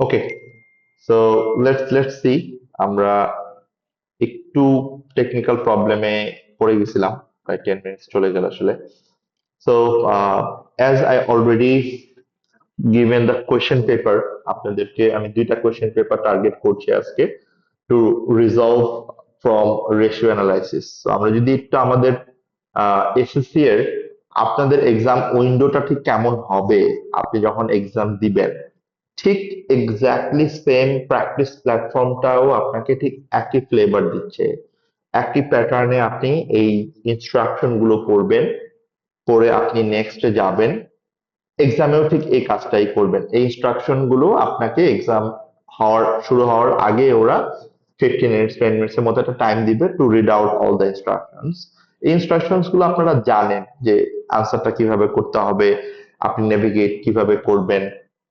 Okay, so let's see. আমরা একটু technical প্রবলেমে পড়ে গেছিলাম, প্রায় 10 মিনিটস চলে গেল আসলে। So as I already given the question paper, আপনাদেরকে আমি দুইটা কোয়েশ্চেন পেপার টার্গেট করছি আজকে two resolve from ratio analysis. আমরা যদি একটু আমাদের এসএসসি এর আপনাদের এক্সাম উইন্ডোটা ঠিক কেমন হবে আপনি যখন এক্সাম দিবেন, ঠিক এক্স্যাক্টলি সেম প্র্যাকটিস প্ল্যাটফর্মটাও আপনাকে ঠিক একই ফ্লেভার দিচ্ছে, একই প্যাটার্নে আপনি এই ইনস্ট্রাকশন গুলো পড়বেন, পড়ে আপনি নেক্সটে যাবেন, এক্সামেও ঠিক এই কাজটাই করবেন। এই ইনস্ট্রাকশন গুলো আপনাকে এক্সাম শুরু হওয়ার আগে ওরা 15 মিনিটস 10 মিনিটস এর মতো একটা টাইম দিবে to read out all the instructions. এই ইনস্ট্রাকশনস গুলো আপনারা জানেন যে আনসারটা কিভাবে করতে হবে, আপনি নেভিগেট কিভাবে করবেন,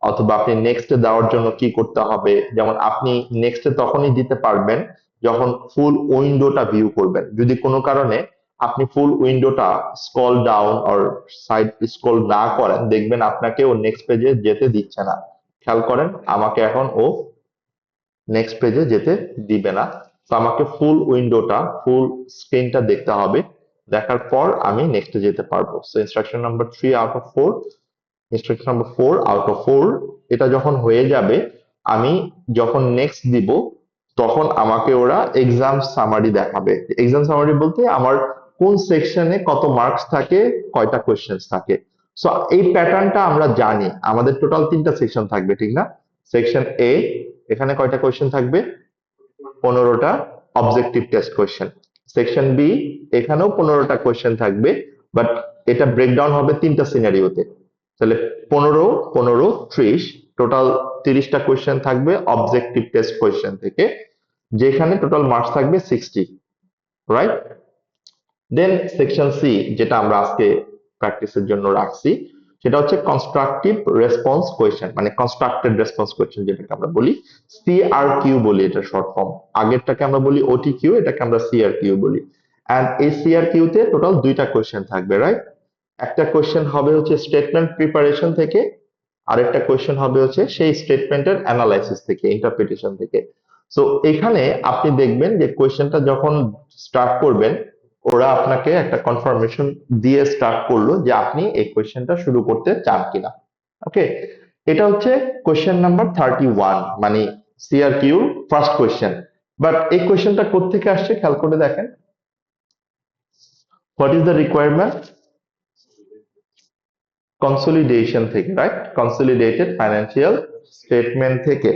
অথবা আপনি নেক্সটে দেওয়ার জন্য কি করতে হবে। যেমন আপনি নেক্সটে তখনই দিতে পারবেন যখন ফুল উইন্ডোটা ভিউ করবেন। যদি কোনো কারণে আপনি ফুল উইন্ডোটা scroll down or side scroll না করেন, দেখবেন আপনাকে ও নেক্সট পেজে যেতে দিচ্ছে না। খেয়াল করেন, আমাকে এখন ও নেক্সট পেজে যেতে দিবে না। তো আমাকে ফুল উইন্ডোটা, ফুল স্ক্রিনটা দেখতে হবে, দেখার পর আমি নেক্সটে যেতে পারবো। So instruction number 3 out of 4, instruction number 4 out of 4, এটা যখন হয়ে যাবে, আমি যখন নেক্সট দিব তখন আমাকে ওরা এক্সাম সামারি দেখাবে। এক্সাম সামারি বলতে আমার কোন সেকশনে কত মার্কস থাকে, কয়টা কোয়েশ্চেন থাকে। সো এই প্যাটার্নটা আমরা জানি, আমাদের টোটাল 3টা সেকশন থাকবে, ঠিক না? সেকশন এ, এখানে কয়টা কোয়েশ্চেন থাকবে? 15টা objective test question. Section B, এখানেও 15টা কোয়েশ্চেন থাকবে, বাট এটা ব্রেকডাউন হবে 3টা সিনারিওতে। তাহলে 15, 15, 30, টোটাল 30টা কোয়েশ্চেন থাকবে অবজেক্টিভ টেস্ট কোয়েশ্চেন থেকে, যেখানে টোটাল মার্কস থাকবে 60, রাইট? দেন সেকশন সি, যেটা আমরা আজকে প্র্যাকটিসের জন্য রাখছি, সেটা হচ্ছে কনস্ট্রাকটিভ রেসপন্স কোয়েশ্চেন, মানে কনস্ট্রাক্টেড রেসপন্স কোয়েশ্চেন যেটাকে আমরা বলি, সিআরকিউ বলি এটা শর্ট ফর্ম। আগেরটাকে আমরা বলি ওটিকিউ, এটাকে আমরা সিআরকিউ বলি। এন্ড এই সিআরকিউ তে টোটাল 2টা কোয়েশ্চেন থাকবে, রাইট? একটা কোয়েশ্চেন হবে হচ্ছে স্টেটমেন্ট প্রিপারেশন থেকে, আরেকটা কোয়েশ্চেন হবে হচ্ছে সেই স্টেটমেন্টের অ্যানালাইসিস থেকে, ইন্টারপ্রিটেশন থেকে। সো এখানে আপনি দেখবেন যে কোয়েশ্চেনটা যখন স্টার্ট করবেন, ওরা আপনাকে একটা কনফার্মেশন দিয়ে স্টার্ট করলো যে আপনি এই কোয়েশ্চেনটা শুরু করতে চান কিনা। ওকে, এটা হচ্ছে কোয়েশ্চেন নাম্বার 31, মানে সিআরকিউ ফার্স্ট কোয়েশ্চেন। বাট এই কোয়েশ্চেনটা কোত্থেকে আসছে খেয়াল করে দেখেন। What is the requirement? Consolidation থেকে, রাইট? কনসলিডেটেড ফাইন্যান্সিয়াল স্টেটমেন্ট থেকে।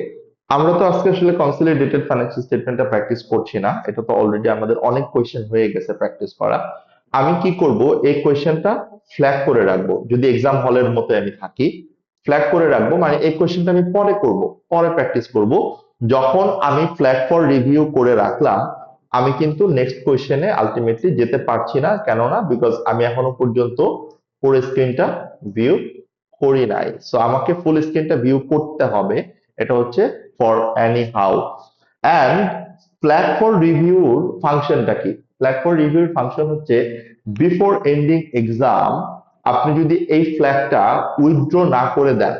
আমরা তো আজকে আসলে কনসলিডেটেড ফাইন্যান্সিয়াল স্টেটমেন্টটা প্র্যাকটিস করছি না, এটা তো অলরেডি আমাদের অনেক কোয়েশ্চেন হয়ে গেছে প্র্যাকটিস করা। আমি কি করব, এই কোয়েশ্চেনটা ফ্ল্যাগ করে রাখবো। যদি এক্সাম হলের মতো আমি থাকি, ফ্ল্যাগ করে রাখবো, মানে এই কোয়েশ্চেনটা আমি পরে করব, পরে প্র্যাকটিস করব। যখন আমি ফ্ল্যাগ ফর রিভিউ করে রাখলাম, আমি কিন্তু নেক্সট কোয়েশ্চেনে আলটিমেটলি যেতে পারছি না, কেননা বিকজ আমি এখনো পর্যন্ত পুরো স্ক্রিনটা ভিউ করি নাই। সো আমাকে ফুল স্ক্রিনটা ভিউ করতে হবে, এটা হচ্ছে for any how. And flag for রিভিউর ফাংশনটা কি? ফ্ল্যাগ ফর রিভিউর ফাংশন হচ্ছে বিফোর এন্ডিং এক্সাম আপনি যদি এই ফ্ল্যাগটা উইথড্র না করে দেন,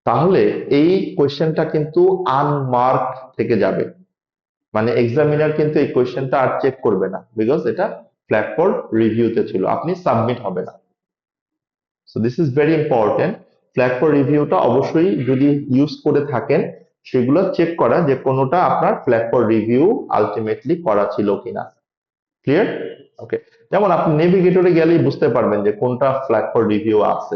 তাহলে এই কোয়েশ্চেনটা কিন্তু আনমার্ক থেকে যাবে। মানে এক্সামিনার কিন্তু এই কোয়েশ্চেনটা আর চেক করবে না, বিকজ এটা ফ্ল্যাগ ফর রিভিউতে ছিল, আপনি সাবমিট হবে না। So this is very important. Flag for রিভিউটা অবশ্যই যদি ইউজ করে থাকেন, সেগুলো চেক করা যে কোনোটা আপনার ফ্ল্যাগ ফর রিভিউ আলটিমেটলি করা ছিল কিনা। ক্লিয়ার? ওকে, যেমন আপনি নেভিগেটরে গেলেই বুঝতে পারবেন যে কোনটা ফ্ল্যাগ ফর রিভিউ আছে।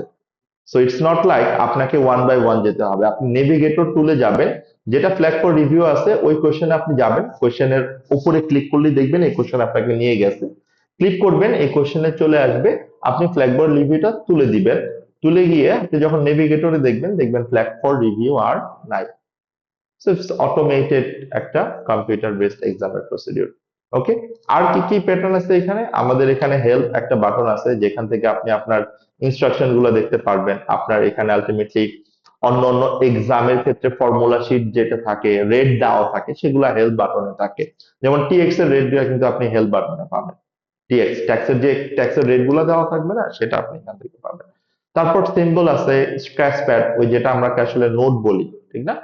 সো ইটস নট লাইক আপনাকে ওয়ান বাই ওয়ান যেতে হবে, আপনি নেভিগেটর টুলে যাবেন, যেটা ফ্ল্যাগ ফর রিভিউ আছে ওই কোশ্চেনে আপনি যাবেন, কোশ্চেনের উপরে ক্লিক করলেই দেখবেন এই কোশ্চেন আপনাকে নিয়ে গেছে। ক্লিক করবেন, এই কোশ্চেনে চলে আসবে, আপনি ফ্ল্যাগ ফর রিভিউটা তুলে দিবেন, তুলে গিয়ে আপনি যখন নেভিগেটরে দেখবেন, দেখবেন ফ্ল্যাগ ফর রিভিউ আর নাই। সো ইটস অটোমেটেড একটা কম্পিউটার বেসড এক্সামের প্রসিডিউর। ওকে, আর কি কি প্যাটার্ন আছে এখানে? আমাদের এখানে হেল্প একটা বাটন আছে, যেখান থেকে আপনি আপনার ইনস্ট্রাকশন গুলো দেখতে পারবেন। আপনার এখানে আলটিমেটলি অন্য অন্য এক্সামের ক্ষেত্রে ফর্মুলা শিট যেটা থাকে, রেট দেওয়া থাকে, সেগুলো হেল্প বাটনে থাকে। যেমন টিএক্স এর রেট গুলো কিন্তু আপনি হেল্প বাটনে পাবেন। টিএক্স ট্যাক্সের যে ট্যাক্সের রেট গুলো দেওয়া থাকবে না, সেটা আপনি এখান থেকে পাবেন। তারপর সিম্বল আছে, স্ক্র্যাচ প্যাড, ওই যেটা আমরা আসলে নোট বলি, ঠিক না?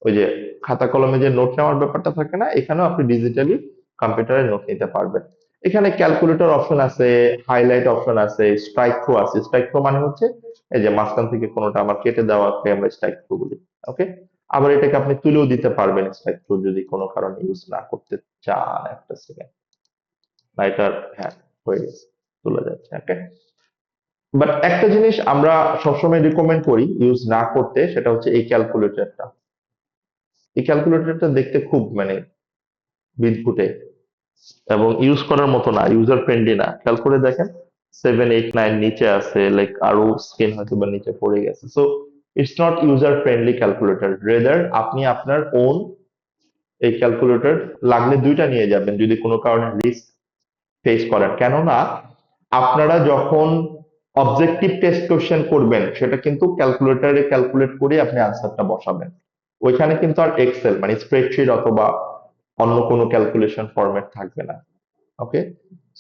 ওই যে খাতা কলমে যে নোট নেওয়ার ব্যাপারটা থাকে না, এখানেও আপনি ডিজিটালি কম্পিউটারে নোট নিতে পারবেন। এখানে ক্যালকুলেটর অপশন আছে, হাইলাইট অপশন আছে, স্ট্রাইক থ্রো আছে। স্ট্রাইক থ্রো মানে হচ্ছে এই যে মাঝখান থেকে কোনোটা আমার কেটে দেওয়াকে আমরা স্ট্রাইক থ্রো বলি। ওকে, আবার এটাকে আপনি তুলেও দিতে পারবেন স্ট্রাইক থ্রো যদি কোনো কারণে ইউজ না করতে চান। একটা সেকেন্ড, লাইটার, হ্যাঁ, হয়ে গেছে, তোলা যাচ্ছে। ওকে, বাট একটা জিনিস আমরা সবসময় রিকমেন্ড করি ইউজ না করতে, সেটা হচ্ছে এই ক্যালকুলেটরটা। এই ক্যালকুলেটরটা দেখতে খুব মানে বিদঘুটে এবং ইউজ করার মতো না, ইউজার ফ্রেন্ডলি না। খেয়াল করে দেখেন, 7 8 9 নিচে আছে, লাইক আরো স্ক্রিন হয়তো বা নিচে পড়ে গেছে। So it's not user friendly calculator. Rather আপনি আপনার ওন এই ক্যালকুলেটর লাগলে দুইটা নিয়ে যাবেন যদি কোনো কারণে রিস্ক ফেস করেন। কেননা আপনারা যখন অবজেক্টিভ টেস্ট কোশ্চেন করবেন, সেটা কিন্তু ক্যালকুলেটরে ক্যালকুলেট করে আপনি আনসারটা বসাবেন। ওইখানে কিন্তু আর এক্সেল মানে স্প্রেডশিট অথবা অন্য কোনো ক্যালকুলেশন ফরম্যাট থাকবে না। ওকে,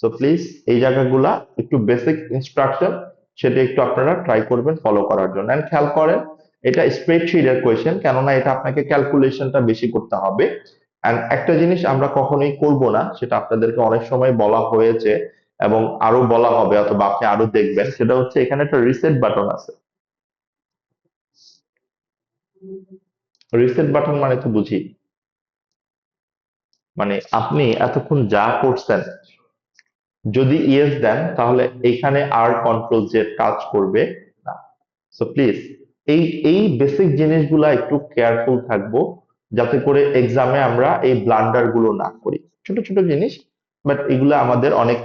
সো প্লিজ এই জায়গাগুলা একটু বেসিক ইনস্ট্রাকশন, সেটা একটু আপনারা ট্রাই করবেন ফলো করার জন্য। এন্ড খেয়াল করেন, এটা স্প্রেডশিট এর কোয়েশ্চেন, কেননা এটা আপনাকে ক্যালকুলেশনটা বেশি করতে হবে। এন্ড একটা জিনিস আমরা কখনোই করব না, সেটা আপনাদেরকে অনেক সময় বলা হয়েছে এবং আরো বলা হবে অথবা আপনি আরো দেখবেন, সেটা হচ্ছে এখানে একটা রিসেট বাটন আছে। রিসেট বাটন মানে তো বুঝি, মানে আপনি এতক্ষণ যা করছেন যদি ইয়েস দেন তাহলে এখানে আর কন্ট্রোল জেড কাজ করবে না। সো প্লিজ এই এই বেসিক জিনিসগুলা একটু কেয়ারফুল থাকবো, যাতে করে এক্সামে আমরা এই ব্লান্ডার গুলো না করি। ছোট ছোট জিনিস, বাট এগুলো আমাদের অনেক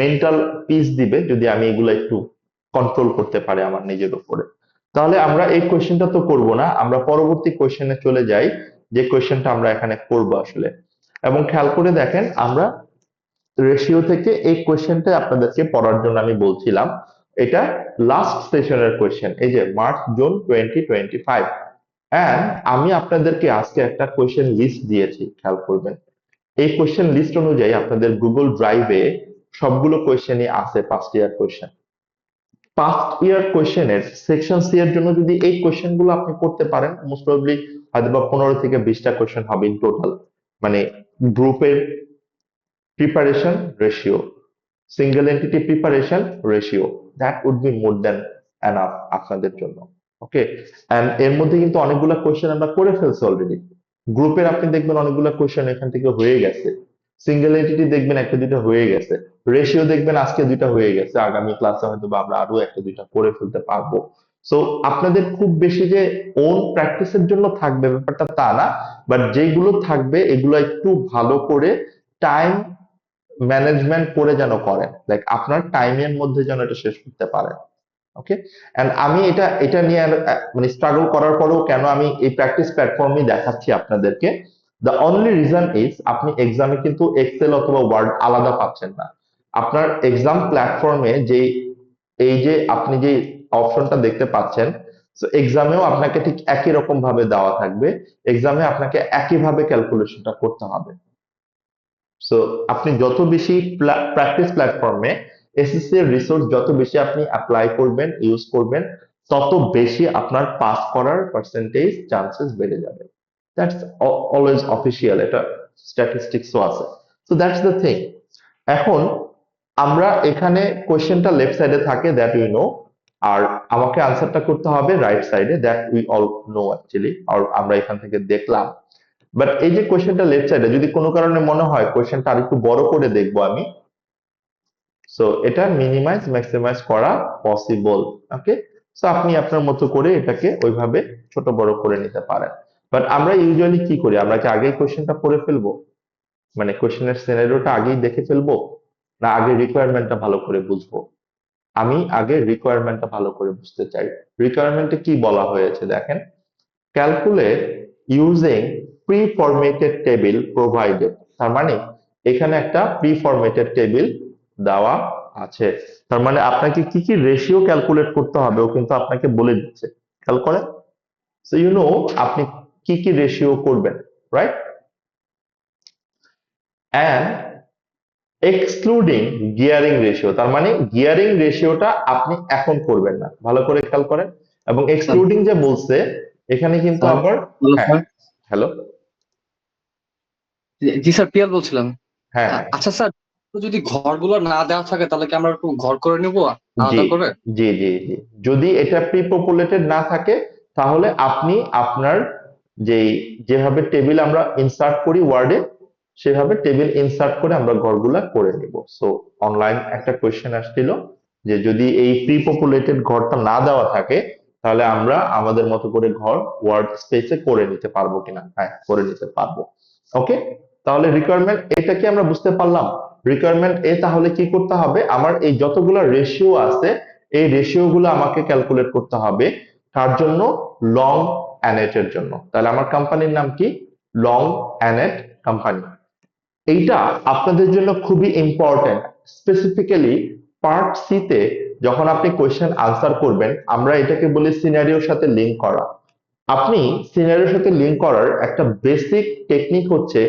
মেন্টাল পিস দিবে যদি আমি এগুলো একটু কন্ট্রোল করতে পারি আমার নিজের উপরে। তাহলে আমরা এই কোয়েশ্চেনটা তো করব না, আমরা পরবর্তী কোয়েশ্চেনে চলে যাই, যে কোয়েশ্চেনটা আমরা এখানে করব আসলে। এবং খেয়াল করে দেখেন, আমরা রেশিও থেকে এই কোয়েশ্চেনটা আপনাদেরকে পড়ার জন্য আমি বলছিলাম। এটা লাস্ট সেশনের কোয়েশ্চেন, এই যে মার্চ জুন 2025। এন্ড আমি আপনাদেরকে আজকে একটা কোয়েশ্চেন লিস্ট দিয়েছি, খেয়াল করবেন। এই কোয়েশ্চেন লিস্ট অনুযায়ী আপনাদের গুগল ড্রাইভে সবগুলো কোয়েশ্চেনই আছে, past year question. Past year কোয়েশ্চেনের সেকশন সি এর জন্য যদি এই কোয়েশ্চেন গুলো আপনি করতে পারেন, মোস্ট প্রবাবলি হয়তো বা 15 থেকে 20টা কোয়েশ্চেন হবে ইন টোটাল। মানে গ্রুপের preparation ratio, single entity preparation ratio, that would be more than enough আপনাদের জন্য। ওকে, এন্ড এর মধ্যে কিন্তু অনেকগুলো কোয়েশ্চেন আমরা করে ফেলছি অলরেডি। গ্রুপের আপনি দেখবেন অনেকগুলো কোয়েশ্চেন এখান থেকে হয়ে গেছে, সিঙ্গেল এন্টিটি দেখবেন একটা দুইটা হয়ে গেছে, রেশিও দেখবেন আজকে দুইটা হয়ে গেছে, আগামী ক্লাসে হয়তো বা আমরা আরো একটা দুইটা করে ফেলতে পারবো। সো আপনাদের খুব বেশি যে ওন প্র্যাকটিসের জন্য থাকবে ব্যাপারটা তা না, বাট যেগুলো থাকবে এগুলো একটু ভালো করে টাইম ম্যানেজমেন্ট করে যেন করেন, লাইক আপনার টাইমের মধ্যে যেন এটা শেষ করতে পারেন। ওকে, এন্ড আমি এটা এটা নিয়ে মানে স্ট্রাগল করার পরেও কেন আমি এই প্র্যাকটিস প্ল্যাটফর্মই দেখাচ্ছি আপনাদেরকে, দ্য অনলি রিজন ইজ আপনি এক্সামে কিন্তু এক্সেল অথবা ওয়ার্ড আলাদা পাচ্ছেন না। আপনার এক্সাম প্ল্যাটফর্মে যে এই যে আপনি যে অপশনটা দেখতে পাচ্ছেন, তো এক্সামেও আপনাকে ঠিক একই রকম ভাবে দেওয়া থাকবে। এক্সামে আপনাকে একইভাবে ক্যালকুলেশনটা করতে হবে। সো আপনি যত বেশি প্র্যাকটিস প্ল্যাটফর্মে এসএসসি এর রিসোর্স যত বেশি আপনি অ্যাপ্লাই করবেন, ইউজ করবেন, তত বেশি আপনার পাস করার পার্সেন্টেজ চান্সেস বেড়ে যাবে। দ্যাটস অলওয়েজ অফিসিয়াল, এটা স্ট্যাটিস্টিক্সও আছে। So that's the thing. এখন আমরা এখানে কোয়েশ্চেনটা লেফট সাইডে থাকে, দ্যাট উই নো, আর আমাকে আনসারটা করতে হবে রাইট সাইডে, that we all know actually, আর আমরা এখান থেকে দেখলাম। বাট এই যে কোয়েশ্চেনটা লেফট সাইডে যদি কোনো কারণে মনে হয় কোয়েশ্চেনটা আরেকটু বড় করে দেখবো আমি, সো এটা মিনিমাইজ ম্যাক্সিমাইজ করা পসিবল। ওকে, সো আপনি আপনার মতো করে এটাকে ওইভাবে ছোট বড় করে নিতে পারেন। বাট আমরা ইউজুয়ালি কি করি, আমরা কি আগেই কোয়েশ্চেনটা পড়ে ফেলবো, মানে কোয়েশ্চেনের সিনারিওটা আগেই দেখে ফেলবো, না আগে রিকোয়ারমেন্টটা ভালো করে বুঝবো? আমি আগে রিকোয়ারমেন্টটা ভালো করে বুঝতে চাই। রিকোয়ারমেন্টে কি বলা হয়েছে দেখেন, calculate using pre formatted table provided. তার মানে এখানে একটা প্রি ফরম্যাটেড টেবিল দেওয়া আছে, তার মানে আপনাকে কি কি রেশিও ক্যালকুলেট করতে হবে ও কিন্তু আপনাকে বলে দিচ্ছে। খেয়াল করেন, সো ইউ নো আপনি কি কি রেশিও করবেন, right? And excluding gearing ratio, তার মানে গিয়ারিং রেশিওটা আপনি এখন করবেন না, ভালো করে খেয়াল করেন। এবং স্যার এক্সক্লুডিং যে বলছে এখানে কিন্তু স্যার আবার, হ্যালো হ্যাঁ, স্যার। হ্যালো, জি স্যার, পিয়াল বলছিলাম। হ্যাঁ, হ্যাঁ, আচ্ছা স্যার, যদি ঘরগুলো না দেওয়া থাকে তাহলে কি আমরা একটু ঘর করে নেবো জি, আলাদা করে? জি, জি, জি। যদি এটা প্রি পপুলেটেড না থাকে তাহলে আপনি আপনার যেই যেভাবে টেবিল আমরা ইনসার্ট করি ওয়ার্ডে, সেভাবে টেবিল ইনসার্ট করে আমরা ঘরগুলা করে নিব। সো অনলাইন একটা কোয়েশ্চেন আসছিল যে যদি এই প্রি পপুলেটেড ঘরটা না দেওয়া থাকে তাহলে আমরা আমাদের মতো করে ঘর ওয়ার্ড স্পেসে করে নিতে পারবো কিনা। হ্যাঁ, করে নিতে পারবো। ওকে, তাহলে রিকোয়ারমেন্ট এটা কি আমরা বুঝতে পারলাম? রিকোয়ারমেন্ট এ তাহলে কি করতে হবে, আমার এই যতগুলো রেশিও আছে এই রেশিও গুলো আমাকে ক্যালকুলেট করতে হবে। কার জন্য? লং অ্যানেট এর জন্য। তাহলে আমার কোম্পানির নাম কি? Long Annette company. এইটা আপনাদের জন্য খুবই ইম্পর্টেন্ট। স্পেসিফিক্যালি পার্ট সি তে যখন আপনি কোয়েশ্চেন আনসার করবেন, আমরা এটাকে বলি সিনারিওর সাথে লিঙ্ক করা। আপনি সিনারিওর সাথে লিঙ্ক করার একটা বেসিক টেকনিক হচ্ছে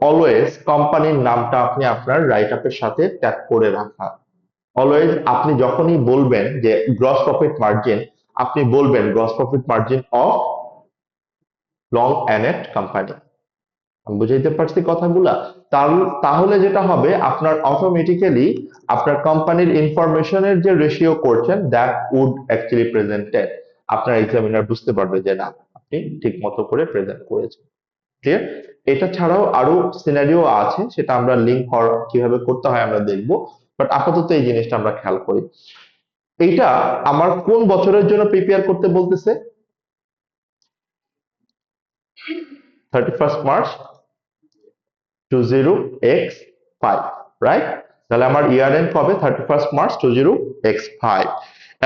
অলওয়েজ কোম্পানির নামটা আপনি আপনার রাইট আপের সাথে ট্যাগ করে রাখা। অলওয়েজ আপনি যখনই বলবেন যে গ্রস প্রফিট মার্জিন, আপনি বলবেন gross profit margin of long Annette company. আমি বুঝাইতে পারছি কথাগুলা? তাহলে যেটা হবে আপনার অটোমেটিক্যালি আপনার কোম্পানির ইনফরমেশনের যে রেশিও করছেন দ্যাট উড অ্যাকচুয়ালি প্রেজেন্টেড, আপনার এক্সামিনার বুঝতে পারবে যে না আপনি ঠিক মতো করে প্রেজেন্ট করেছেন। ক্লিয়ার? এটা ছাড়াও আরো সিনারিও আছে, সেটা আমরা লিঙ্ক কিভাবে করতে হয় আমরা দেখবো। বাট আপাতত এই জিনিসটা আমরা খেয়াল করি। এইটা আমার কোন বছরের জন্য প্রিপেয়ার করতে বলতেছে? 31 মার্চ 20x5, রাইট? তাহলে আমার ইয়ার এন্ড কবে? 31 মার্চ 20x5।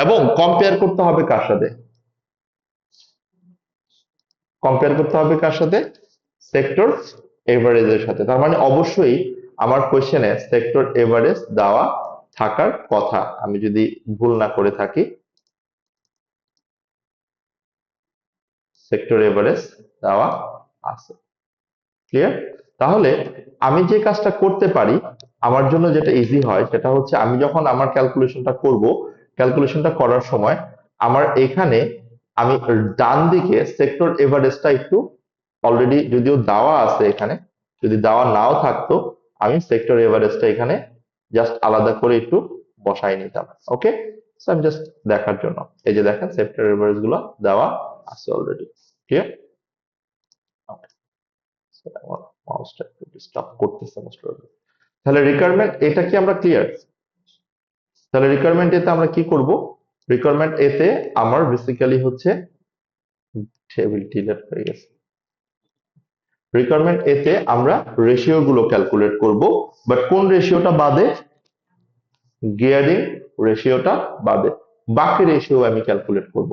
এবং কম্পেয়ার করতে হবে কার সাথে? কম্পেয়ার করতে হবে কার সাথে? সেক্টর এভারেজের সাথে। তার মানে অবশ্যই আমার কোশ্চেনে সেক্টর এভারেজ দেওয়া থাকার কথা, আমি যদি ভুল না করে থাকি। সেক্টর এভারেজ দেওয়া আছে। ক্লিয়ার? তাহলে আমি যে কাজটা করতে পারি, আমার জন্য যেটা ইজি হয় সেটা হচ্ছে আমি যখন আমার ক্যালকুলেশনটা করব, ক্যালকুলেশনটা করার সময় আমার এখানে আমি ডান দিকে সেক্টর এভারেজটা একটু অলরেডি যদিও দেওয়া আছে এখানে, যদি দেওয়া নাও থাকতো আমি সেক্টর এভারেজটা এখানে জাস্ট আলাদা করে একটু বসাই নিতাম। ওকে, আমি জাস্ট দেখার জন্য, এই যে দেখেন সেক্টর এভারেজ গুলো দেওয়া আছে অলরেডি। ক্লিয়ার? আমার মাউসটা একটু ডিস্টার্ব করতেছে মোস্ট প্রবাবলি। তাহলে রিকোয়ারমেন্ট এটা কি আমরা ক্লিয়ার? তাহলে রিকোয়ারমেন্ট এতে আমরা কি করব? রিকোয়ারমেন্ট এতে আমার বেসিক্যালি হচ্ছে টেবিল ডিলিট হয়ে গেছে। রিকোয়ারমেন্ট এতে আমরা রেশিও গুলো ক্যালকুলেট করব, বাট কোন রেশিওটা বাদে? গিয়ারিং রেশিওটা বাদে। বাকি রেশিও আমি ক্যালকুলেট করব।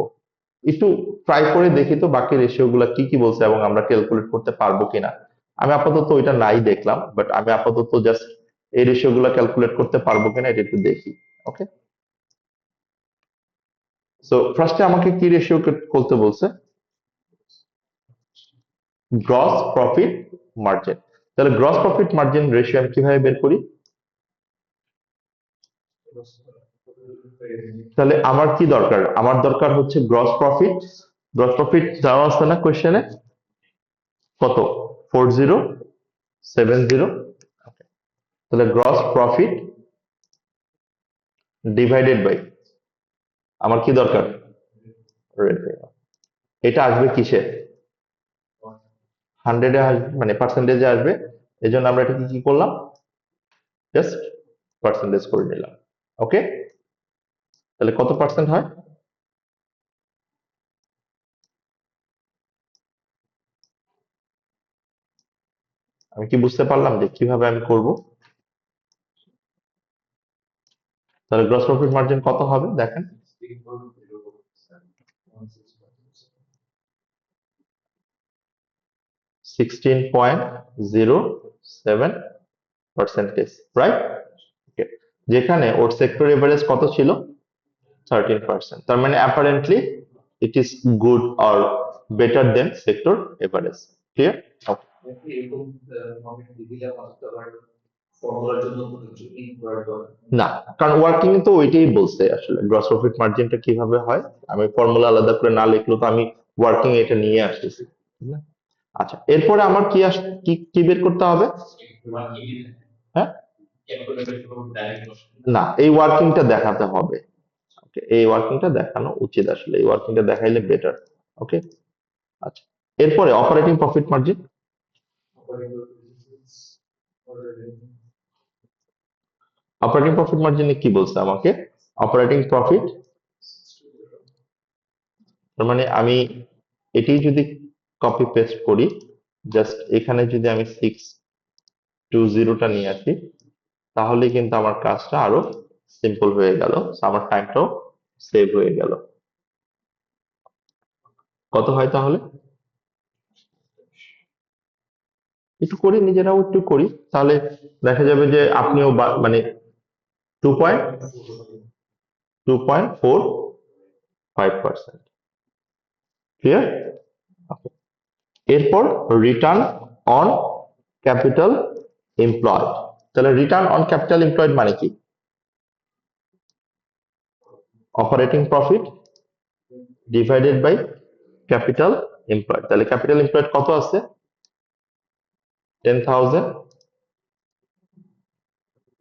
একটু ট্রাই করে দেখি তো বাকি রেশিও গুলা কি কি বলছে এবং আমরা ক্যালকুলেট করতে পারবো কিনা। আমি আপাতত ওইটা নাই দেখলাম, বাট আমি আপাতত জাস্ট এই রেশিও গুলা ক্যালকুলেট করতে পারবো কিনা এটা একটু দেখি। ওকে, সো ফার্স্টে আমাকে কি রেশিও করতে বলছে? Gross profit margin. তাহলে গ্রস প্রফিট মার্জিন রেশিও আমি কিভাবে বের করি? তাহলে আমার কি দরকার? আমার দরকার হচ্ছে গ্রস প্রফিট। গ্রস প্রফিট দেওয়া আছে না কোশ্চেনে? কত? 4070। তাহলে গ্রস প্রফিট ডিভাইডেড বাই আমার কি দরকার? রেভিনিউ। এটা আসবে কিসে? 100-এ আসবে, মানে পার্সেন্টেজে আসবে। এই জন্য আমরা এটাকে কি করলাম? জাস্ট পার্সেন্টেজ করে নিলাম। ওকে, তাহলে কত পার্সেন্ট হয়? আমি কি বুঝতে পারলাম যে কিভাবে আমি করব? তাহলে গ্রস প্রফিট মার্জিন কত হবে দেখেন? 16.07%, রাইট? ওকে, যেখানে ওর সেক্টর এভারেজ কত ছিল? 13%। তার মানে apparently it is good or better then sector average. Clear? না, কারণ ওয়ার্কিং তো ওইটাই বলছে আসলে গ্রস প্রফিট মার্জিনটা কিভাবে হয়। আমি ফর্মুলা আলাদা করে না লিখলেও তো আমি ওয়ার্কিং এটা নিয়ে আসতেছি, ঠিক না? আচ্ছা, এরপরে আমার কি কি বের করতে হবে? হ্যাঁ, না, এই ওয়ার্কিংটা দেখাতে হবে। ওকে, এই ওয়ার্কিংটা দেখানো উচিত আসলে, এই ওয়ার্কিংটা দেখাইলে বেটার। ওকে, আচ্ছা, এরপরে operating profit margin. Operating profit মার্জিনে কি বলছে আমাকে? অপারেটিং প্রফিট, তার মানে আমি এটি যদি কপি পেস্ট করি, জাস্ট এখানে যদি আমি 620টা নিয়ে আসি, তাহলে কিন্তু আমার কাজটা আরো সিম্পল হয়ে গেল, আমার টাইমটাও সেভ হয়ে গেল। কত হয় তাহলে? একটু করি, নিজেরাও একটু করি, তাহলে দেখা যাবে যে আপনিও মানে 2.45%। ক্লিয়ার? এরপর রিটার্ন অন ক্যাপিটাল এমপ্লয়েড। তাহলে রিটার্ন অন ক্যাপিটাল এমপ্লয়েড মানে কি? Operating profit divided by capital employed. তাহলে ক্যাপিটাল এমপ্লয়েড কত আছে? 10,000।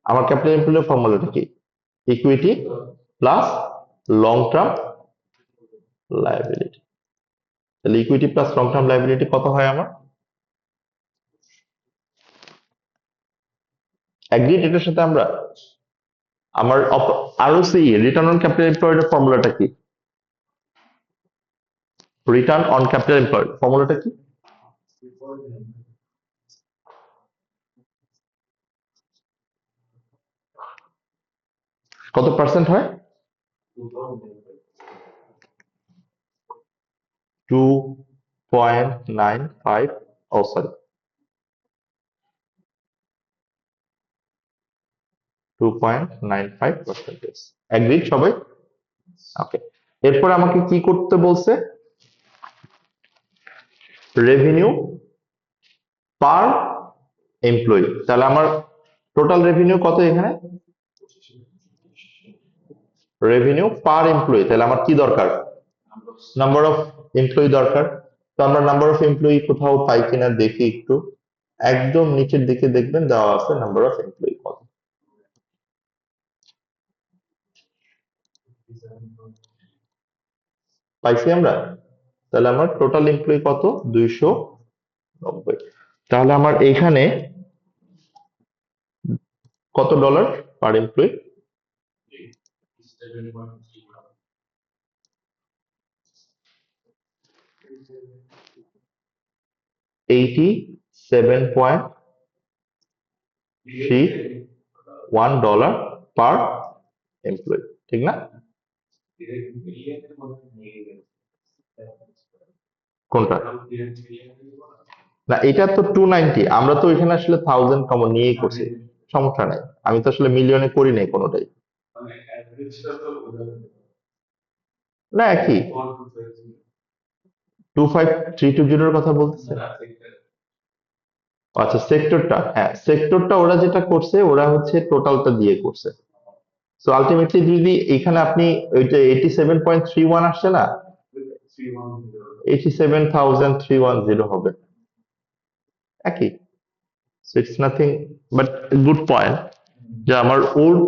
আমার ক্যাপিটাল এমপ্লয়েড ফর্মুলাটা কি? Equity plus long term liability. তাহলে equity plus long term liability কত হয় আমার? অ্যাগ্রিড এটার সাথে আমরা? আমার ROC return on capital employed এর ফর্মুলাটা কি? রিটার্ন অন ক্যাপিটাল এমপ্লয়েড ফর্মুলাটা কি? কত পার্সেন্ট হয়? 2.95, ও সরি, 2.95%। অ্যাগ্রিড সবাই? ওকে, এরপর আমাকে কি করতে বলছে? Revenue per employee. তাহলে আমার টোটাল রেভিনিউ কত এখানে? Revenue per employee. তাহলে আমার কি দরকার? নাম্বার অফ এমপ্লয়ি দরকার। তো আমরা নাম্বার অফ এমপ্লয়ি কোথাও পাই কিনা দেখি একটু। একদম নিচের দিকে দেখবেন দেওয়া আছে নাম্বার অফ এমপ্লয়ি কত। পাইছি আমরা? তাহলে আমার টোটাল এমপ্লয়ি কত? 290। তাহলে আমার এইখানে কত dollar per employee? 87.31 dollar per employee, ঠিক না? কোনটা? না, এটা তো 290, আমরা তো এখানে আসলে 1000 কমন নিয়েই করছি, সমস্যা নাই। আমি তো আসলে মিলিয়নে করি নাই কোনোটাই। না, একই। 25320 এর কথা বলতেছে? আচ্ছা, সেক্টরটা, হ্যাঁ, সেক্টরটা ওরা যেটা করছে ওরা হচ্ছে টোটালটা দিয়ে করছে। সো আলটিমেটলি যদি এখানে আপনি ওইটা 87.31 আসছে না, 87,310 হবে, একই। So it's nothing but good point, যে আমার ওল্ড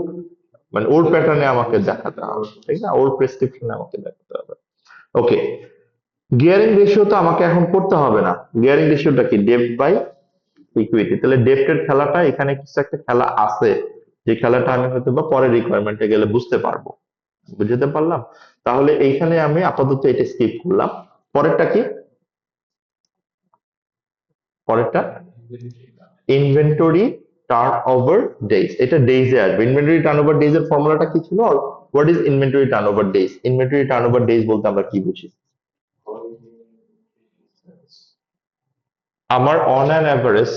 মানে ওল্ড প্যাটার্নে আমাকে দেখাতে হবে, ঠিক না? ওল্ড প্রেসক্রিপশনে আমাকে দেখাতে হবে। ওকে, গিয়ারিং রেশিও তো আমাকে এখন করতে হবে না। গিয়ারিং রেশিওটা কি? ডেপ্ট বাই ইকুইটি। তাহলে ডেপ্টের খেলাটা এখানে কিছু একটা খেলা আছে, যে খেলাটা আমি হয়তো বা পরে রিকোয়ারমেন্টে গেলে বুঝতে পারবো। বুঝতে পারলাম? তাহলে এইখানে আমি আপাতত এটা স্কিপ করলাম। পরেরটা কি? পরেরটা ইনভেন্টরি টার্ন ওভার ডেজ। এটা ডেজে আসবে। ইনভেন্টরি টার্ন ওভার ডেজ এর ফর্মুলাটা কি ছিল? What is inventory turn over days? Inventory turn over days বলতে আমরা কি বুঝি? আমার on an average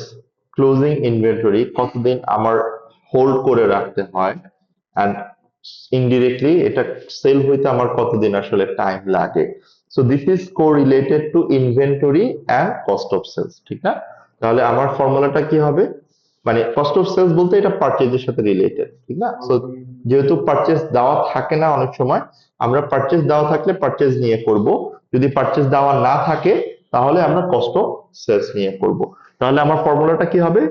closing inventory কতদিন আমার হোল্ড করে রাখতে হয়, অ্যান্ড ইনডিরেক্টলি এটা সেল হইতে আমার কতদিন আসলে টাইম লাগে। So this is correlated to inventory and cost of sales, ঠিক না? তাহলে আমার ফর্মুলাটা কি হবে? মানে কস্ট অফ সেলস বলতে এটা পারচেজের সাথে রিলেটেড, ঠিক না? সো যেহেতু পারচেজ দেওয়া থাকে না অনেক সময়, আমরা পারচেজ দেওয়া থাকলে পারচেজ নিয়ে করব, যদি পারচেজ দেওয়া না থাকে তাহলে আমরা কস্ট অফ সেলস নিয়ে করব। তাহলে আমার ফর্মুলাটা কি হবে?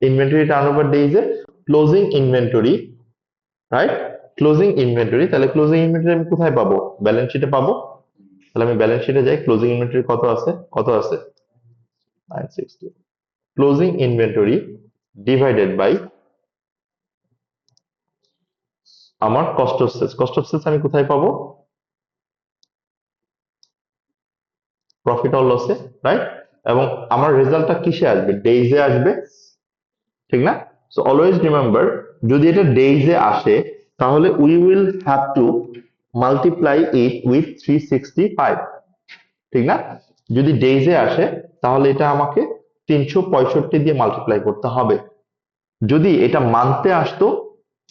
ইনভেন্টরি টার্নওভার ডেইজ এ closing inventory, right? Closing inventory, তাহলে ক্লোজিং ইনভেন্টরি আমি কোথায় পাবো? ব্যালেন্স শিটে পাবো। তাহলে আমি ব্যালেন্স শিটে যাই, ক্লোজিং ইনভেন্টরি কত আছে? কত আছে? 960। ক্লোজিং ইনভেন্টরি ডিভাইডেড বাই আমার cost of sales. Cost of sales আমি কোথায় পাবো? প্রফিট অর লসে, রাইট? এবং আমার রেজাল্টটা কিসে আসবে? ডেইজে আসবে, ঠিক না? সো অলওয়েজ রিমেম্বার, যদি এটা ডেইজে আসে তাহলে we will have to multiply it with 365, ঠিক না? যদি ডেইজে আসে তাহলে এটা আমাকে 365 দিয়ে মাল্টিপ্লাই করতে হবে। যদি এটা মান্থে আসতো,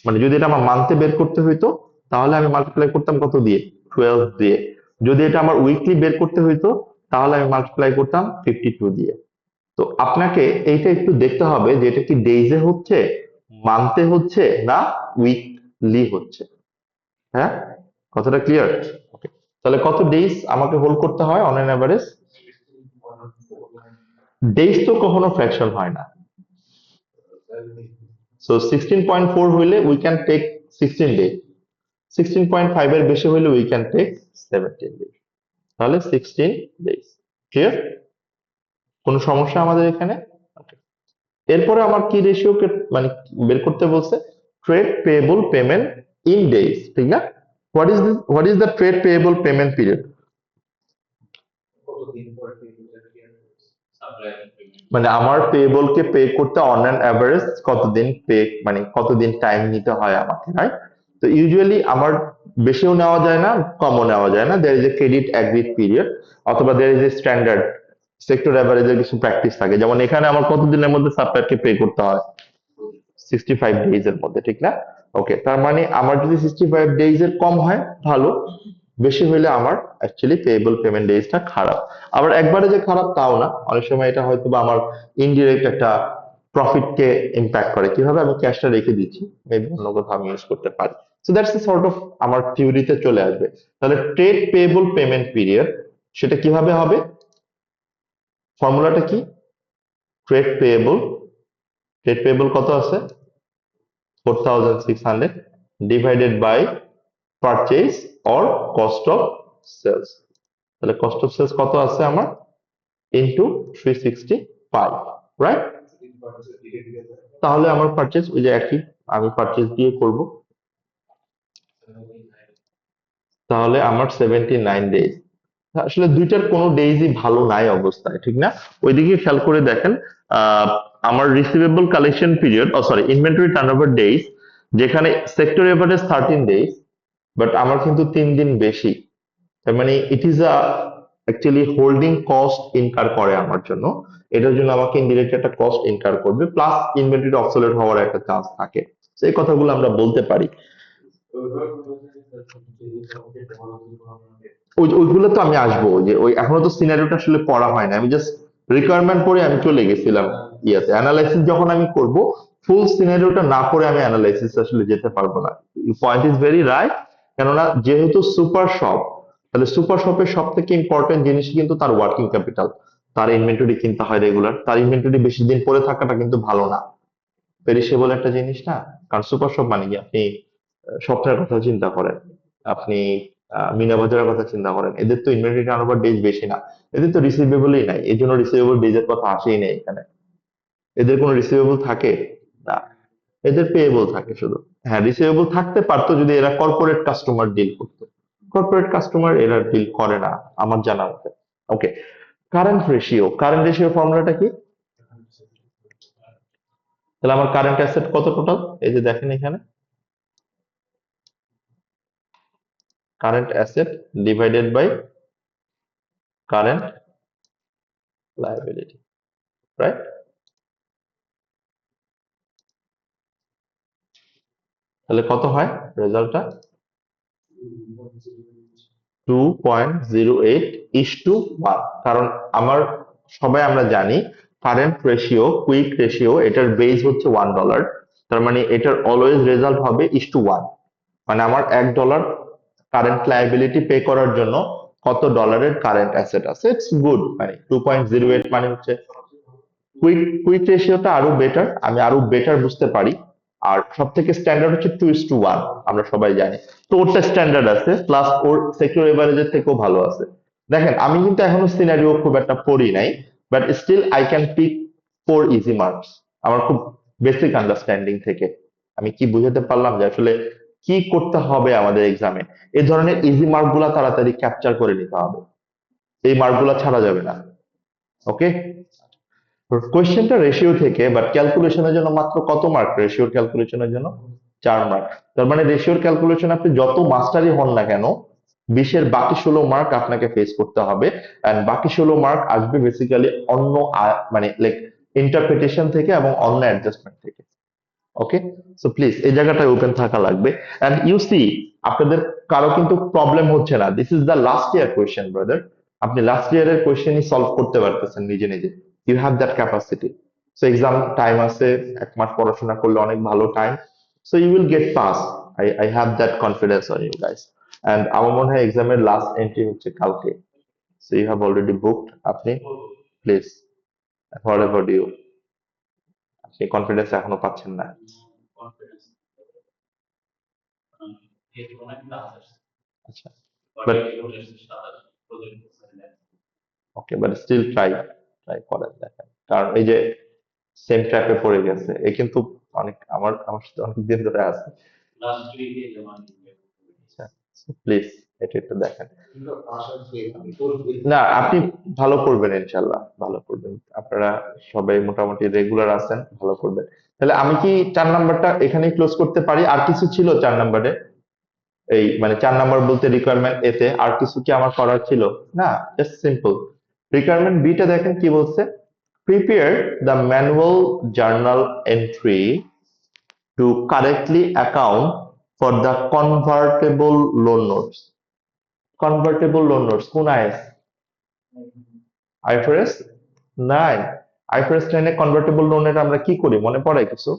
মানে যদি এটা আমার মান্থে বের করতে হইতো, তাহলে আমি মাল্টিপ্লাই করতাম কত দিয়ে? 12 দিয়ে। যদি এটা আমার উইকলি বের করতে হইতো তাহলে আমি মাল্টিপ্লাই করতাম 52 দিয়ে। তো আপনাকে এইটা একটু দেখতে হবে যে এটা কি ডেইজে হচ্ছে, মান্থে হচ্ছে, না উইকলি হচ্ছে। হ্যাঁ, কথাটা ক্লিয়ার? ওকে, তাহলে কত ডেইজ আমাকে হোল্ড করতে হয় অন এন এভারেজ? ডেইজ তো কখনো ফ্র্যাকশন হয় না। সো 16.4 হইলে উই ক্যান টেক 16 ডে, 16.5 এর বেশি হইলে উই ক্যান টেক 17 ডে। তাহলে 16 ডেজ। ক্লিয়ার? কোনো সমস্যা আমাদের এখানে? Okay. এরপরে আমার কি রেশিও মানে বের করতে বলছে? Trade payable payment in days, ঠিক না? What is the trade payable payment period? মানে আমার পেয়েবল কে পে করতে অন অ্যান অ্যাভারেজ কতদিন পে, মানে কতদিন টাইম নিতে হয় আমাকে, রাইট? তো ইউজুয়ালি আমার বেশিও নেওয়া যায় না, কমও নেওয়া যায় না। There is a credit agreed period, অথবা there is a standard sector অ্যাভারেজের কিছু প্র্যাকটিস থাকে। যেমন এখানে আমার কতদিনের মধ্যে সাপ্লায়ারকে পে করতে হয়? 65 ডেজ এর মধ্যে, ঠিক না? ওকে, তার মানে আমার যদি 65 ডেজ এর কম হয় ভালো, বেশি হইলে আমার অ্যাকচুয়ালি পেয়েবল পেমেন্ট ডেজটা খারাপ। আবার একবারে যে খারাপ তাও না, অনেক সময় এটা হয়তো বা আমার ইনডিরেক্ট একটা প্রফিট কে ইম্প্যাক্ট করে। কিভাবে? আমি ক্যাশটা রেখে দিচ্ছি, মেবি অন্য কোথাও আমি ইউজ করতে পারি। So that's a sort of আমার থিওরিতে চলে আসবে। তাহলে ট্রেড পেয়েবল পেমেন্ট পিরিয়ড সেটা কিভাবে হবে? ফর্মুলাটা কি? ট্রেড পেয়েবল, ট্রেড পেয়েবল কত আছে? 4600 divided by purchase or cost of sales. তাহলে কস্ট অফ সেলস কত আছে আমার? Into 365, right? তাহলে আমার পারচেজ ওই যে একই, আমি পারচেজ দিয়ে করব। তাহলে আমার 79 ডেজ। আসলে দুইটার কোনো ডেইজই ভালো নাই অবস্থায়, ঠিক না? ওইদিকে খেয়াল করে দেখেন, আহ, আমার রিসিভেবল কালেকশন পিরিয়ড, ও সরি, ইনভেন্টরি টার্নওভার ডেইজ, যেখানে সেক্টর এভারেজ 13 ডেজ, বাট আমার কিন্তু 3 দিন বেশি। তার মানে it is a actually holding cost incur করে আমার জন্য। এটার জন্য আমাকে ইনডিরেক্ট একটা কস্ট ইনকার করবে, প্লাস ইনভেন্টরি অবসোলেট হওয়ার একটা চান্স থাকে। সেই কথাগুলো আমরা বলতে পারি। ওইগুলো তো আমি আসবো, যে ওই এখনো তো সিনারিওটা আসলে পড়া হয় না, আমি জাস্ট রিকোয়ারমেন্ট পড়ে আমি চলে গেছিলাম ইয়াতে। অ্যানালাইসিস যখন আমি করব, ফুল সিনারিওটা না করে আমি অ্যানালাইসিস আসলে যেতে পারবো না। Point is very right. কেননা যেহেতু সুপার শপ, তাহলে সুপার শপের সব থেকে ইম্পর্টেন্ট জিনিস কিন্তু তার ওয়ার্কিং ক্যাপিটাল, তার ইনভেন্টরি কিনতে হয় রেগুলার। তার ইনভেন্টরি বেশি দিন পরে থাকাটা কিন্তু ভালো না, পেরিশেবল একটা জিনিস না। কারণ সুপার শপ মানে কি, আপনি স্বপ্নের কথা চিন্তা করেন, আপনি মিনা বাজারের কথা চিন্তা করেন, এদের তো ইনভেন্টরি টার্নওভার ডেজ বেশি না, এদের তো রিসিভেবলই নাই, এই জন্য রিসিভেবল ডেজের কথা আসেই নেই এখানে। এদের কোনো রিসিভেবল থাকে না, এদের পেয়েবল থাকে শুধু। হ্যাঁ, রিসিভেবল থাকতে পারতো যদি এরা কর্পোরেট কাস্টমার ডিল করতো। কর্পোরেট কাস্টমার এরা ডিল করে না আমার জানা মতে। ওকে, কারেন্ট রেশিও ফর্মুলাটা কি? তাহলে আমার কারেন্ট অ্যাসেট কত টোটাল? এই যে দেখেন এখানে, current asset divided by current liability, right? তাহলে কত হয় রেজাল্টটা? 2.08:1। কারণ আমার, সবাই আমরা জানি কারেন্ট রেশিও, কুইক রেশিও, এটার বেস হচ্ছে $1, তার মানে এটার অলওয়েজ রেজাল্ট হবে ইস টু 1। মানে আমার $1 কারেন্ট লায়াবিলিটি পে করার জন্য কত ডলারের কারেন্ট অ্যাসেট আছে, ইটস গুড। মানে 2.08 মানে হচ্ছে কুইক রেশিওটা আরো বেটার, আমি আরো বেটার বুঝতে পারি। আর সব থেকে স্ট্যান্ডার্ড হচ্ছে 2:1, আমরা সবাই জানি। তো ওরটা স্ট্যান্ডার্ড আছে, প্লাস ওর সেক্টর এভারেজের থেকেও ভালো আছে। দেখেন আমি কিন্তু এখনো সিনারিও খুব একটা পড়ি নাই, but still I can pick 4 easy marks আমার খুব বেসিক আন্ডারস্ট্যান্ডিং থেকে। আমি কি বুঝাতে পারলাম যে আসলে কি করতে হবে আমাদের এক্সামে? এই ধরনের ইজি মার্ক গুলা তাড়াতাড়ি ক্যাপচার করে নিতে হবে, এই মার্ক গুলা ছাড়া যাবে না। ওকে, কোয়েশ্চেনটা রেশিও থেকে, বাট ক্যালকুলেশনের জন্য মাত্র কত মার্ক? রেশিওর ক্যালকুলেশনের জন্য 4 মার্ক। তার মানে রেশিওর ক্যালকুলেশন আপনি যত মাস্টারই হন না কেন, 20-এর বাকি 16 মার্ক আপনাকে ফেস করতে হবে। এন্ড বাকি 16 মার্ক আসবে বেসিক্যালি অন্য মানে লাইক ইন্টারপ্রিটেশন থেকে এবং অন্য অ্যাডজাস্টমেন্ট থেকে। ওকে, সো প্লিজ এই জায়গাটায় ওপেন থাকা লাগবে। এন্ড ইউ সি, আপনাদের কারো কিন্তু প্রবলেম হচ্ছে না, this is the last year question brother. আপনি লাস্ট ইয়ারের কোয়েশ্চেনই সলভ করতে পারতেছেন নিজে নিজে, you have that capacity. So exam time আছে, 1 মাস পড়াশোনা করলে অনেক ভালো time. So you will get pass, I have that confidence on you guys. And আমার মনে হয় এক্সামের লাস্ট এন্ট্রি হচ্ছে কালকে। So you have already booked, আপনি প্লিজ হোয়াট এভার ইউ, আপনি কনফিডেন্স এখনো পাচ্ছেন না। আচ্ছা, but okay, but still try, try করেন, দেখেন। কারণ এই যে সেম ট্র্যাপে পড়ে গেছে এ কিন্তু অনেক, আমার আমার সাথে অনেক দিন ধরে আছে। আচ্ছা, প্লিজ এটা একটু দেখেন। না, আপনি ভালো করবেন, ইনশাল্লাহ ভালো করবেন। আপনারা সবাই মোটামুটি রেগুলার আছেন, ভালো করবেন। তাহলে আমি কি 4 নাম্বারটা এখানেই ক্লোজ করতে পারি? আর কিছু ছিল 4 নাম্বারে? এই মানে 4 নাম্বার বলতে রিকোয়ারমেন্ট এতে আর কিছু কি আমার করার ছিল? না, জাস্ট সিম্পল। রিকোয়ারমেন্ট বিটা দেখেন কি বলছে, prepare the manual journal entry two correctly account for the convertible loan notes. Convertible loan notes কোন আইএস? আইফআরএস 9। আইফআরএস 9 এ কনভার্টেবল লোনের আমরা কি করি, মনে পড়ে কিছু?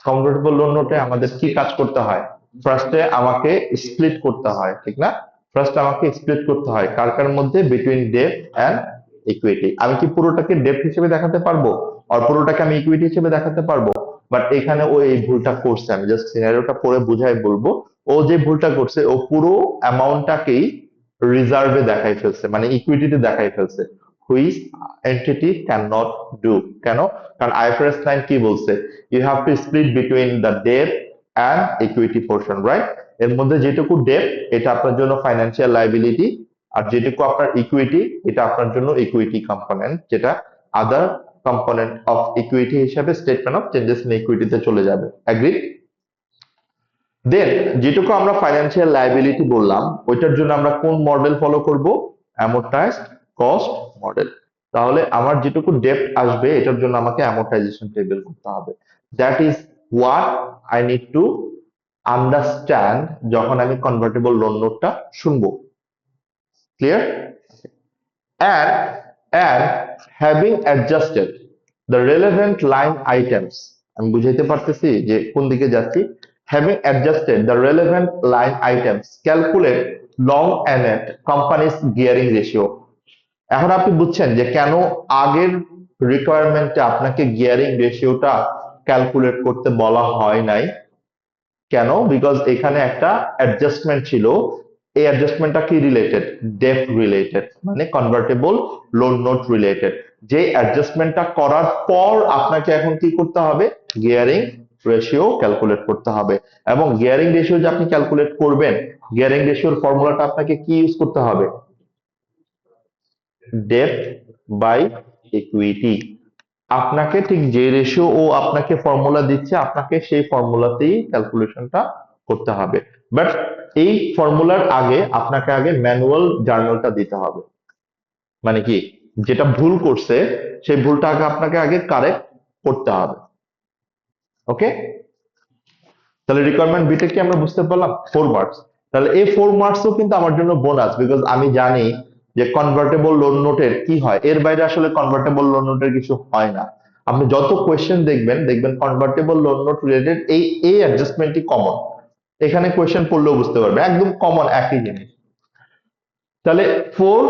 কনভার্টেবল লোন নোটে আমাদের কি কাজ করতে হয়? ফার্স্টে আমাকে স্প্লিট করতে হয়, ঠিক না? ফার্স্ট আমাকে স্প্লিট করতে হয় কার কার মধ্যে? Between debt and equity. আমি কি পুরোটাকে ডেট হিসেবে দেখাতে পারবো আর পুরোটাকে আমি ইকুইটি হিসেবে দেখাতে পারবো? বাট এখানে ও এই ভুলটা করছে, আমি জাস্ট সিনারিওটা পড়ে বুঝাই বলবো। ও যে ভুলটা করছে, ও পুরো অ্যামাউন্টটাকেই রিজার্ভে দেখাই ফেলছে, মানে ইকুইটিতে দেখাই ফেলছে, which entity can not do. কেন? কারণ আইফআরএস 9 কি বলছে, you have to split between the debt and equity portion, right? এর মধ্যে যেটুকু ডেট এটা আপনার জন্য ফাইন্যান্সিয়াল লাইবিলিটি, আর যেটুকু আপনার ইকুইটি এটা আপনার জন্য ইকুইটি কম্পোনেন্ট, যেটা আদার কম্পোনেন্ট অফ ইকুইটি হিসাবে স্টেটমেন্ট অফ চেঞ্জেস ইন ইকুইটিতে চলে যাবে। এগ্রি? দেন যেটুকু আমরা ফাইন্যান্সিয়াল লায়াবিলিটি বললাম, ওইটার জন্য আমরা কোন মডেল ফলো করব? অ্যামোর্টাইজড কস্ট মডেল। তাহলে আমার যেটুকু ডেপ্ট আসবে এটার জন্য আমাকে অ্যামোর্টাইজেশন টেবিল করতে হবে। That is what I need to understand যখন আমি কনভার্টেবল লোন নোটটা শুনবো। Clear? and having adjusted the relevant line items, আমি বুঝাইতে পারতেছি যে কোন দিকে যাচ্ছি। Having adjusted the relevant line items, calculate long and net company's gearing ratio। এখন আপনি বুঝছেন যে কেন আগের রিকোয়ারমেন্টে আপনাকে গিয়ারিং রেশিওটা ক্যালকুলেট করতে বলা হয় নাই। কেন? বিকজ এখানে একটা অ্যাডজাস্টমেন্ট ছিল, এই অ্যাডজাস্টমেন্টটা কি রিলেটেড? ডেট রিলেটেড, মানে কনভার্টেবল লোন নোট রিলেটেড। যে অ্যাডজাস্টমেন্টটা করার পর আপনাকে এখন কি করতে হবে? গিয়ারিং রেশিও ক্যালকুলেট করতে হবে। এবং গিয়ারিং রেশিও যে আপনি ক্যালকুলেট করবেন, গিয়ারিং রেশিওর ফর্মুলাটা আপনাকে কি ইউজ করতে হবে? Debt by equity. আপনাকে ঠিক যে রেশিও ও আপনাকে ফর্মুলা দিচ্ছে, আপনাকে সেই ফর্মুলাতেই ক্যালকুলেশনটা করতে হবে। বাট এই ফর্মুলার আগে আপনাকে আগে ম্যানুয়াল জার্নালটা দিতে হবে। মানে কি, যেটা ভুল করছে সেই ভুলটা আগে আপনাকে আগে কারেক্ট করতে হবে। ওকে, তাহলে রিকোয়ারমেন্ট বিটা কি আমরা বুঝতে পারলাম? 4 মার্কস। তাহলে এই 4 মার্কসও কিন্তু আমার জন্য বোনাস, বিকজ আমি জানি যে কনভার্টেবল লোন নোটের কি হয়, এর বাইরে আসলে কনভার্টেবল লোন নোটের কিছু হয় না। আপনি যত কোয়েশ্চেন দেখবেন দেখবেন কনভার্টেবল লোন নোট রিলেটেড এই অ্যাডজাস্টমেন্টই কমন। এখানে কোয়েশ্চেন পড়লেও বুঝতে পারবে, একদম কমন একই জিনিস। তাহলে 4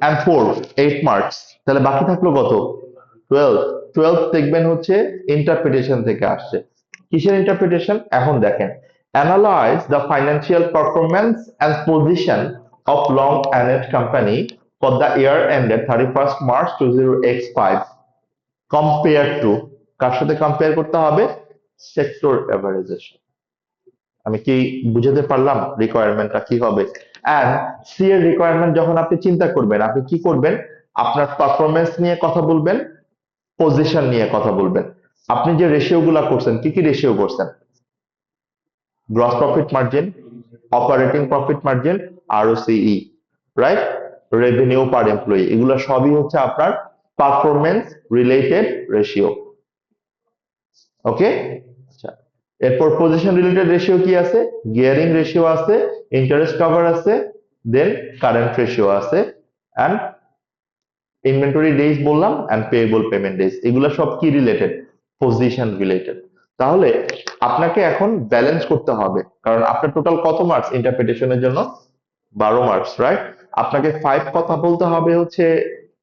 and 4 8 মার্কস, তাহলে বাকি থাকলো কত? 12। 12 দেখবেন হচ্ছে ইন্টারপ্রিটেশন থেকে আসছে। কিসের ইন্টারপ্রিটেশন? এখন দেখেন, analyse the financial performance and position of Longend company for the year ended 31 March 2025 compare to, কার সাথে কম্পেয়ার করতে হবে? সেক্টর এভারেজের। আমি কি বুঝাতে পারলাম রিকোয়ারমেন্টটা কি হবে? এন্ড সি এর রিকোয়ারমেন্ট যখন আপনি চিন্তা করবেন, আপনি কি করবেন? আপনার পারফরমেন্স নিয়ে কথা বলবেন, পজিশন নিয়ে কথা বলবেন। আপনি যে রেশিও গুলা করছেন, কি কি রেশিও করছেন? Gross profit margin, operating profit margin, ROCE, right? Revenue per employee, এগুলো সবই হচ্ছে আপনার পারফরমেন্স রিলেটেড রেশিও। ওকে, আচ্ছা। এরপর পজিশন রিলেটেড রেশিও কি আছে? গিয়ারিং রেশিও আছে, ইন্টারেস্ট কভার আছে, দেন কারেন্ট রেশিও আছে, এন্ড ইনভেন্টরি ডেজ বললাম, এন্ড পেয়েবল পেমেন্ট ডেজ। এগুলো সব কি রিলেটেড? Position related. তাহলে আপনাকে এখন ব্যালেন্স করতে হবে, কারণ আপনার টোটাল কত মার্কস ইন্টারপ্রিটেশনের জন্য? 12 মার্কস, রাইট? আপনাকে 5 কথা বলতে হবে হচ্ছে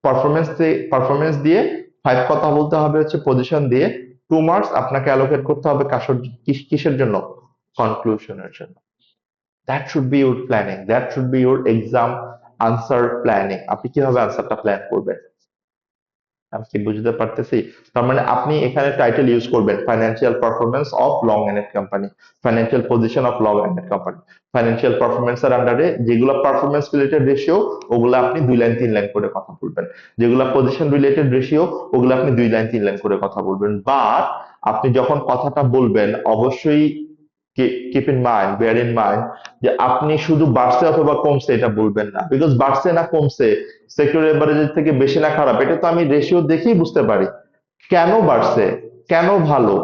পারফরমেন্স দিয়ে, 5 কথা বলতে হবে হচ্ছে পজিশন দিয়ে, 2 মার্কস আপনাকে অ্যালোকেট করতে হবে কিসের জন্য? কনক্লুশনের জন্য। That should be your planning, that should be your exam answer planning. আপনি কিভাবে আনসারটা প্ল্যান করবেন? আমি কি বুঝতে পারতেছি? তার মানে আপনি এখানে টাইটেল ইউজ করবেন financial performance of Long End company, financial position of Long End company. Financial performance এর আন্ডারে যেগুলো পারফরমেন্স রিলেটেড রেশিও, ওগুলো আপনি 2 লাইন 3 লাইন করে কথা বলবেন। যেগুলো পজিশন রিলেটেড রেশিও, ওগুলো আপনি 2 লাইন 3 লাইন করে কথা বলবেন। বা আপনি যখন কথাটা বলবেন অবশ্যই keep in mind, bear in mind, যে আপনি শুধু বাড়ছে অথবা কমছে এটা বলবেন না, বিকজ বাড়ছে না কমছে, সেক্টর এভারেজের থেকে বেশি না খারাপ, এটা তো আমি রেশিও দেখেই বুঝতে পারি। কেন বাড়ছে, কেন ভালো,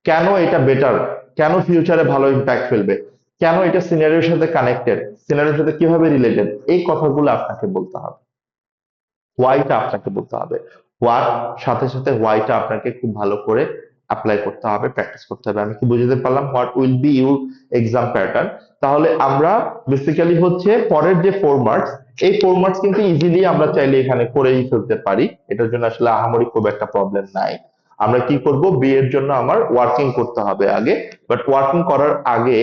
কেন এটা বেটার, কেন ফিউচারে ভালো ইম্প্যাক্ট ফেলবে, কেন এটা সিনারিওর সাথে কানেক্টেড, সিনারিওর সাথে কিভাবে রিলেটেড, এই কথাগুলো আপনাকে বলতে হবে। হোয়াইটা আপনাকে বলতে হবে। হোয়াট সাথে সাথে হোয়াইটা আপনাকে খুব ভালো করে অ্যাপ্লাই করতে হবে, প্র্যাকটিস করতে হবে। আমি কি বুঝতে পারলাম? What will be your exam pattern. তাহলে আমরা বেসিক্যালি হচ্ছে পরের যে 4 মার্কস, এই 4 মার্কস কিন্তু ইজিলি আমরা চাইলে এখানে করেই ফেলতে পারি, এটার জন্য আসলে আহামরি খুব একটা প্রবলেম নাই। আমরা কি করব, বি এর জন্য আমার ওয়ার্কিং করতে হবে আগে। বাট ওয়ার্কিং করার আগে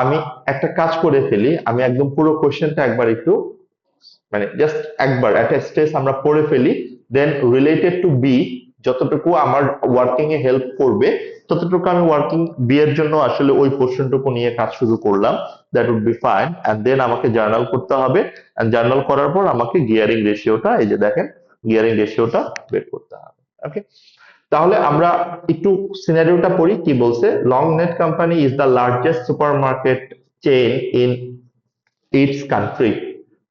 আমি একটা কাজ করে ফেলি, আমি একদম পুরো কোশ্চেনটা একবার একটু মানে জাস্ট একবার একটা স্ট্রেস আমরা পড়ে ফেলি, দেন রিলেটেড টু বি যতটুকু আমার ওয়ার্কিং এ হেল্প করবে ততটুকু আমি ওয়ার্কিং বি এর জন্য আসলে ওই পোর্শনটুকু নিয়ে কাজ শুরু করলাম, that would be fine. And then আমাকে জার্নাল করতে হবে, এন্ড জার্নাল করার পর আমাকে গিয়ারিং রেশিওটা, এই যে দেখেন গিয়ারিং রেশিওটা বের করতে হবে। ওকে, তাহলে আমরা একটু সিনারিওটা পড়ি কি বলছে। Long End company is the largest supermarket chain in it's country.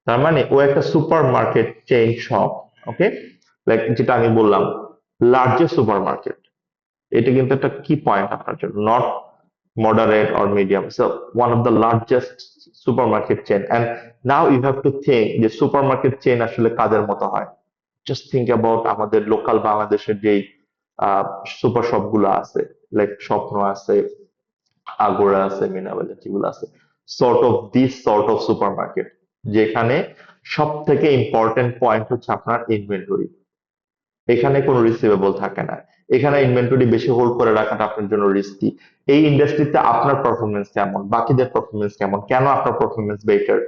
তার মানে ও একটা সুপার মার্কেট চেইন শপ। ওকে, লাইক যেটা আমি বললাম লার্জেস্ট সুপার মার্কেট, এটা কিন্তু একটা কি পয়েন্ট আপনার জন্য, not moderate or medium, so one of the largest supermarket chain. And now you have to think যে সুপারমার্কেট চেইন আসলে কাদের মতো হয়। জাস্ট থিঙ্ক অ্যাবাউট আমাদের লোকাল বাংলাদেশের যেই সুপার শপ গুলো আছে, লাইক স্বপ্ন আছে, আগোরা আছে, মিনাবাজার যেগুলো আছে, সর্ট অফ সুপার মার্কেট, যেখানে সব থেকে ইম্পর্টেন্ট পয়েন্ট হচ্ছে আপনার ইনভেন্টরি। এখানে কোনো রিসিভেবল থাকে না, এখানে ইনভেন্টরি বেশি হোল্ড করে রাখাটা আপনার জন্য রিস্কি। এই ইন্ডাস্ট্রিতে আপনার পারফরমেন্স কেমন, বাকিদের পারফরমেন্স কেমন, কেন আপনার পারফরমেন্স বেটার,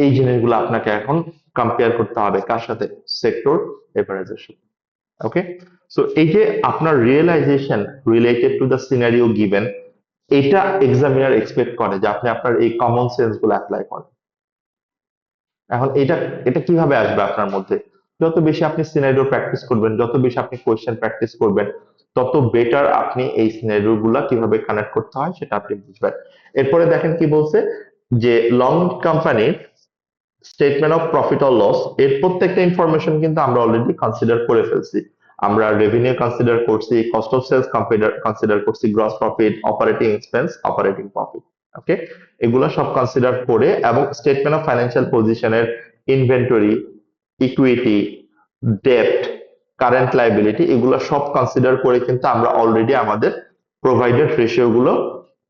এই জিনিসগুলো আপনাকে এখন কম্পেয়ার করতে হবে কার সাথে? সেক্টর এভারেজের সাথে। ওকে, সো এই যে আপনার realization related to the scenario given, এটা এক্সামিনার এক্সপেক্ট করে যে আপনি আপনার এই কমন সেন্স গুলো অ্যাপ্লাই করেন। এখন এটা এটা কিভাবে আসবে আপনার মধ্যে? যত বেশি আপনি সিনারিও প্র্যাকটিস করবেন, যত বেশি আপনি কোয়েশ্চেন প্র্যাকটিস করবেন, তত বেটার আপনি এই সিনারিও গুলা কিভাবে কানেক্ট করতে হয় সেটা আপনি বুঝবেন। এরপরে দেখেন কি বলছে, যে লং কোম্পানির statement of profit or loss, এর প্রত্যেকটা ইনফরমেশন কিন্তু আমরা অলরেডি কনসিডার করে ফেলছি। আমরা রেভিনিউ কনসিডার করছি, কস্ট অফ সেলস কনসিডার করছি, gross profit, operating expense, operating profit. Okay, এগুলো সব কনসিডার করে এবং স্টেটমেন্ট অফ ফাইন্যান্সিয়াল পজিশনের ইনভেন্টরি, ইকুইটি, ডেপ্ট, কারেন্ট লাইবিলিটি, এগুলো সব কনসিডার করে কিন্তু আমরা অলরেডি আমাদের প্রোভাইডেড রেশিও গুলো